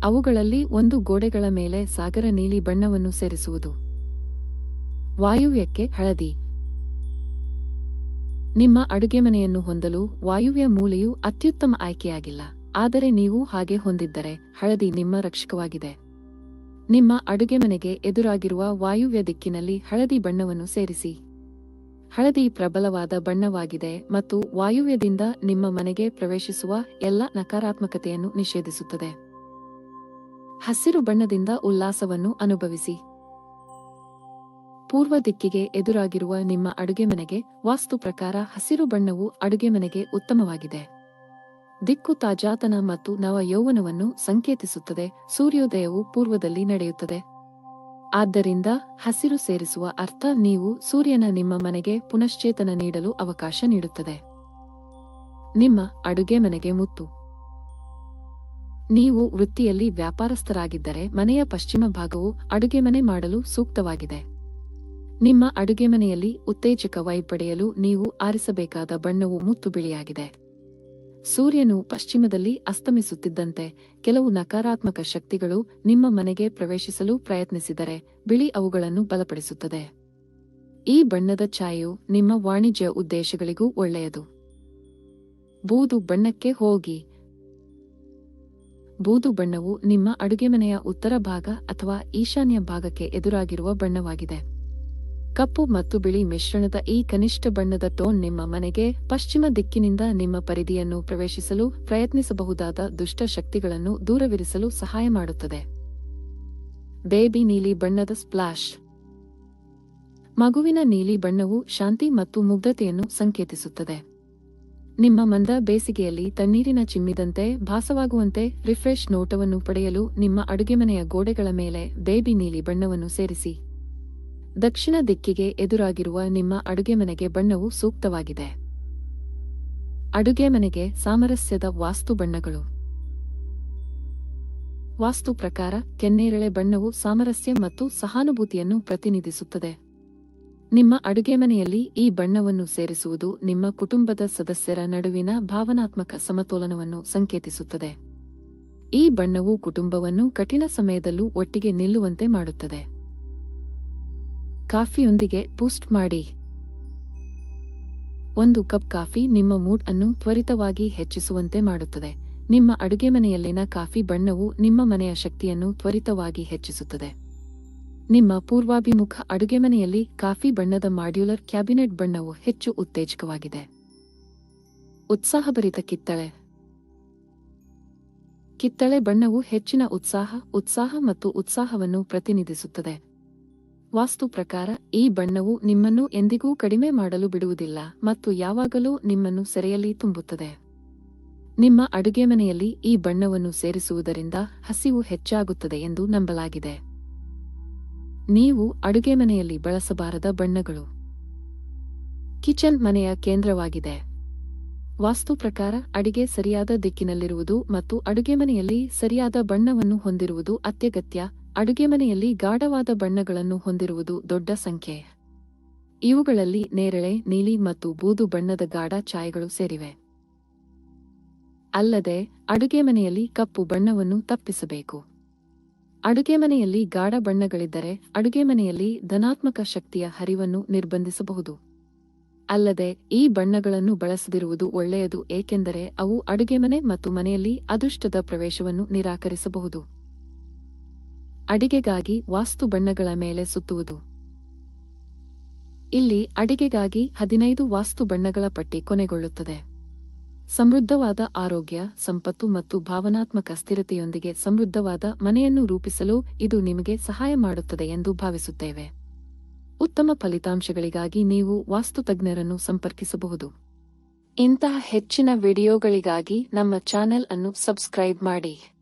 ಅವುಗಳಲ್ಲಿ ಒಂದು ಗೋಡೆಗಳ ಮೇಲೆ ಸಾಗರ ನೀಲಿ ಬಣ್ಣವನ್ನು ಸೇರಿಸುವುದು. ವಾಯುವ್ಯಕ್ಕೆ ಹಳದಿ. ನಿಮ್ಮ ಅಡುಗೆಮನೆಯನ್ನು ಹೊಂದಲು ವಾಯುವ್ಯ ಮೂಲೆಯು ಅತ್ಯುತ್ತಮ ಆಯ್ಕೆಯಾಗಿಲ್ಲ, ಆದರೆ ನೀವು ಹಾಗೆ ಹೊಂದಿದ್ದರೆ ಹಳದಿ ನಿಮ್ಮ ರಕ್ಷಕವಾಗಿದೆ. ನಿಮ್ಮ ಅಡುಗೆಮನೆಗೆ ಎದುರಾಗಿರುವ ವಾಯುವ್ಯ ದಿಕ್ಕಿನಲ್ಲಿ ಹಳದಿ ಬಣ್ಣವನ್ನು ಸೇರಿಸಿ. ಹಳದಿ ಪ್ರಬಲವಾದ ಬಣ್ಣವಾಗಿದೆ ಮತ್ತು ವಾಯುವ್ಯದಿಂದ ನಿಮ್ಮ ಮನೆಗೆ ಪ್ರವೇಶಿಸುವ ಎಲ್ಲ ನಕಾರಾತ್ಮಕತೆಯನ್ನು ನಿಷೇಧಿಸುತ್ತದೆ. ಹಸಿರು ಬಣ್ಣದಿಂದ ಉಲ್ಲಾಸವನ್ನು ಅನುಭವಿಸಿ. ಪೂರ್ವ ದಿಕ್ಕಿಗೆ ಎದುರಾಗಿರುವ ನಿಮ್ಮ ಅಡುಗೆಮನೆಗೆ ವಾಸ್ತು ಪ್ರಕಾರ ಹಸಿರು ಬಣ್ಣವು ಅಡುಗೆಮನೆಗೆ ಉತ್ತಮವಾಗಿದೆ. ದಿಕ್ಕು ತಾಜಾತನ ಮತ್ತು ನವ ಯೌವನವನ್ನು ಸಂಕೇತಿಸುತ್ತದೆ. ಸೂರ್ಯೋದಯವು ಪೂರ್ವದಲ್ಲಿ ನಡೆಯುತ್ತದೆ. ಆದ್ದರಿಂದ ಹಸಿರು ಸೇರಿಸುವ ಅರ್ಥ ನೀವು ಸೂರ್ಯನ ನಿಮ್ಮ ಮನೆಗೆ ಪುನಶ್ಚೇತನ ನೀಡಲು ಅವಕಾಶ ನೀಡುತ್ತದೆ. ನಿಮ್ಮ ಅಡುಗೆಮನೆಗೆ ಮುತ್ತು. ನೀವು ವೃತ್ತಿಯಲ್ಲಿ ವ್ಯಾಪಾರಸ್ಥರಾಗಿದ್ದರೆ ಮನೆಯ ಪಶ್ಚಿಮ ಭಾಗವು ಅಡುಗೆಮನೆ ಮಾಡಲು ಸೂಕ್ತವಾಗಿದೆ. ನಿಮ್ಮ ಅಡುಗೆಮನೆಯಲ್ಲಿ ಉತ್ತೇಜಕ ವೈಬ್ ಪಡೆಯಲು ನೀವು ಆರಿಸಬೇಕಾದ ಬಣ್ಣವು ಮುತ್ತು ಬಿಳಿಯಾಗಿದೆ. ಸೂರ್ಯನು ಪಶ್ಚಿಮದಲ್ಲಿ ಅಸ್ತಮಿಸುತ್ತಿದ್ದಂತೆ ಕೆಲವು ನಕಾರಾತ್ಮಕ ಶಕ್ತಿಗಳು ನಿಮ್ಮ ಮನೆಗೆ ಪ್ರವೇಶಿಸಲು ಪ್ರಯತ್ನಿಸಿದರೆ ಬಿಳಿ ಅವುಗಳನ್ನು ಬಲಪಡಿಸುತ್ತದೆ. ಈ ಬಣ್ಣದ ಛಾಯೆಯು ನಿಮ್ಮ ವಾಣಿಜ್ಯ ಉದ್ದೇಶಗಳಿಗೂ ಒಳ್ಳೆಯದು. ಬೂದು ಬಣ್ಣಕ್ಕೆ ಹೋಗಿ. ಬೂದು ಬಣ್ಣವು ನಿಮ್ಮ ಅಡುಗೆಮನೆಯ ಉತ್ತರ ಭಾಗ ಅಥವಾ ಈಶಾನ್ಯ ಭಾಗಕ್ಕೆ ಎದುರಾಗಿರುವ ಬಣ್ಣವಾಗಿದೆ. ಕಪ್ಪು ಮತ್ತು ಬಿಳಿ ಮಿಶ್ರಣದ ಈ ಕನಿಷ್ಠ ಬಣ್ಣದ ಟೋನ್ ನಿಮ್ಮ ಮನೆಗೆ ಪಶ್ಚಿಮ ದಿಕ್ಕಿನಿಂದ ನಿಮ್ಮ ಪರಿಧಿಯನ್ನು ಪ್ರವೇಶಿಸಲು ಪ್ರಯತ್ನಿಸಬಹುದಾದ ದುಷ್ಟ ಶಕ್ತಿಗಳನ್ನು ದೂರವಿರಿಸಲು ಸಹಾಯ ಮಾಡುತ್ತದೆ. ಬೇಬಿ ನೀಲಿ ಬಣ್ಣದ ಸ್ಪ್ಲಾಶ್. ಮಗುವಿನ ನೀಲಿ ಬಣ್ಣವು ಶಾಂತಿ ಮತ್ತು ಮುಗ್ಧತೆಯನ್ನು ಸಂಕೇತಿಸುತ್ತದೆ. ನಿಮ್ಮ ಮಂದ ಬೇಸಿಗೆಯಲ್ಲಿ ತಣ್ಣೀರಿನ ಚಿಮ್ಮಿದಂತೆ ಭಾಸವಾಗುವಂತೆ ರಿಫ್ರೆಶ್ ನೋಟವನ್ನು ಪಡೆಯಲು ನಿಮ್ಮ ಅಡುಗೆಮನೆಯ ಗೋಡೆಗಳ ಮೇಲೆ ಬೇಬಿ ನೀಲಿ ಬಣ್ಣವನ್ನು ಸೇರಿಸಿ. ದಕ್ಷಿಣ ದಿಕ್ಕಿಗೆ ಎದುರಾಗಿರುವ ನಿಮ್ಮ ಅಡುಗೆಮನೆಗೆ ಬಣ್ಣವು ಸೂಕ್ತವಾಗಿದೆ. ಅಡುಗೆಮನೆಗೆ ಸಾಮರಸ್ಯದ ವಾಸ್ತು ಬಣ್ಣಗಳು. ವಾಸ್ತು ಪ್ರಕಾರ ಕೆನ್ನೇರಳೆ ಬಣ್ಣವು ಸಾಮರಸ್ಯ ಮತ್ತು ಸಹಾನುಭೂತಿಯನ್ನು ಪ್ರತಿನಿಧಿಸುತ್ತದೆ. ನಿಮ್ಮ ಅಡುಗೆಮನೆಯಲ್ಲಿ ಈ ಬಣ್ಣವನ್ನು ಸೇರಿಸುವುದು ನಿಮ್ಮ ಕುಟುಂಬದ ಸದಸ್ಯರ ನಡುವಿನ ಭಾವನಾತ್ಮಕ ಸಮತೋಲನವನ್ನು ಸಂಕೇತಿಸುತ್ತದೆ. ಈ ಬಣ್ಣವು ಕುಟುಂಬವನ್ನು ಕಠಿಣ ಸಮಯದಲ್ಲೂ ಒಟ್ಟಿಗೆ ನಿಲ್ಲುವಂತೆ ಮಾಡುತ್ತದೆ. ಕಾಫಿಯೊಂದಿಗೆ ಬೂಸ್ಟ್ ಮಾಡಿ. ಒಂದು ಕಪ್ ಕಾಫಿ ನಿಮ್ಮ ಮೂಡ್ ಅನ್ನು ತ್ವರಿತವಾಗಿ ಹೆಚ್ಚಿಸುವಂತೆ ಮಾಡುತ್ತದೆ. ನಿಮ್ಮ ಅಡುಗೆಮನೆಯಲ್ಲಿನ ಕಾಫಿ ಬಣ್ಣವು ನಿಮ್ಮ ಮನೆಯ ಶಕ್ತಿಯನ್ನು ತ್ವರಿತವಾಗಿ ಹೆಚ್ಚಿಸುತ್ತದೆ. ನಿಮ್ಮ ಪೂರ್ವಾಭಿಮುಖ ಅಡುಗೆಮನೆಯಲ್ಲಿ ಕಾಫಿ ಬಣ್ಣದ ಮಾಡ್ಯುಲರ್ ಕ್ಯಾಬಿನೆಟ್ ಬಣ್ಣವು ಹೆಚ್ಚು ಉತ್ತೇಜಕವಾಗಿದೆ. ಉತ್ಸಾಹಭರಿತ ಕಿತ್ತಳೆ. ಕಿತ್ತಳೆ ಬಣ್ಣವು ಹೆಚ್ಚಿನ ಉತ್ಸಾಹ ಮತ್ತು ಉತ್ಸಾಹವನ್ನು ಪ್ರತಿನಿಧಿಸುತ್ತದೆ. ವಾಸ್ತು ಪ್ರಕಾರ ಈ ಬಣ್ಣವು ನಿಮ್ಮನ್ನು ಎಂದಿಗೂ ಕಡಿಮೆ ಮಾಡಲು ಬಿಡುವುದಿಲ್ಲ ಮತ್ತು ಯಾವಾಗಲೂ ನಿಮ್ಮನ್ನು ಸೆರೆಯಲ್ಲಿ ತುಂಬುತ್ತದೆ. ನಿಮ್ಮ ಅಡುಗೆಮನೆಯಲ್ಲಿ ಈ ಬಣ್ಣವನ್ನು ಸೇರಿಸುವುದರಿಂದ ಹಸಿವು ಹೆಚ್ಚಾಗುತ್ತದೆ ಎಂದು ನಂಬಲಾಗಿದೆ. ನೀವು ಅಡುಗೆಮನೆಯಲ್ಲಿ ಬಳಸಬಾರದ ಬಣ್ಣಗಳು. ಕಿಚನ್ ಮನೆಯ ಕೇಂದ್ರವಾಗಿದೆ. ವಾಸ್ತು ಪ್ರಕಾರ ಅಡಿಗೆ ಸರಿಯಾದ ದಿಕ್ಕಿನಲ್ಲಿರುವುದು ಮತ್ತು ಅಡುಗೆಮನೆಯಲ್ಲಿ ಸರಿಯಾದ ಬಣ್ಣವನ್ನು ಹೊಂದಿರುವುದು ಅತ್ಯಗತ್ಯ. ಅಡುಗೆಮನೆಯಲ್ಲಿ ಗಾಢವಾದ ಬಣ್ಣಗಳನ್ನು ಹೊಂದಿರುವುದು ದೊಡ್ಡ ಸಂಖ್ಯೆ. ಇವುಗಳಲ್ಲಿ ನೇರಳೆ, ನೀಲಿ ಮತ್ತು ಬೂದು ಬಣ್ಣದ ಗಾಢ ಛಾಯೆಗಳು ಸೇರಿವೆ. ಅಲ್ಲದೆ ಅಡುಗೆಮನೆಯಲ್ಲಿ ಕಪ್ಪು ಬಣ್ಣವನ್ನು ತಪ್ಪಿಸಬೇಕು. ಅಡುಗೆಮನೆಯಲ್ಲಿ ಗಾಢ ಬಣ್ಣಗಳಿದ್ದರೆ ಅಡುಗೆಮನೆಯಲ್ಲಿ ಧನಾತ್ಮಕ ಶಕ್ತಿಯ ಹರಿವನ್ನು ನಿರ್ಬಂಧಿಸಬಹುದು. ಅಲ್ಲದೆ ಈ ಬಣ್ಣಗಳನ್ನು ಬಳಸದಿರುವುದು ಒಳ್ಳೆಯದು, ಏಕೆಂದರೆ ಅವು ಅಡುಗೆಮನೆ ಮತ್ತು ಮನೆಯಲ್ಲಿ ಅದೃಷ್ಟದ ಪ್ರವೇಶವನ್ನು ನಿರಾಕರಿಸಬಹುದು. ಅಡಿಗೆಗಾಗಿ ವಾಸ್ತು ಬಣ್ಣಗಳ ಮೇಲೆ ಸುತ್ತುವುದು. ಇಲ್ಲಿ ಅಡಿಗೆಗಾಗಿ 15 ವಾಸ್ತು ಬಣ್ಣಗಳ ಪಟ್ಟಿ ಕೊನೆಗೊಳ್ಳುತ್ತದೆ. ಸಮೃದ್ಧವಾದ ಆರೋಗ್ಯ, ಸಂಪತ್ತು ಮತ್ತು ಭಾವನಾತ್ಮಕ ಸ್ಥಿರತೆಯೊಂದಿಗೆ ಸಮೃದ್ಧವಾದ ಮನೆಯನ್ನು ರೂಪಿಸಲು ಇದು ನಿಮಗೆ ಸಹಾಯ ಮಾಡುತ್ತದೆ ಎಂದು ಭಾವಿಸುತ್ತೇವೆ. ಉತ್ತಮ ಫಲಿತಾಂಶಗಳಿಗಾಗಿ ನೀವು ವಾಸ್ತುತಜ್ಞರನ್ನು ಸಂಪರ್ಕಿಸಬಹುದು. ಇಂತಹ ಹೆಚ್ಚಿನ ವಿಡಿಯೋಗಳಿಗಾಗಿ ನಮ್ಮ ಚಾನೆಲ್ ಅನ್ನು ಸಬ್ಸ್ಕ್ರೈಬ್ ಮಾಡಿ.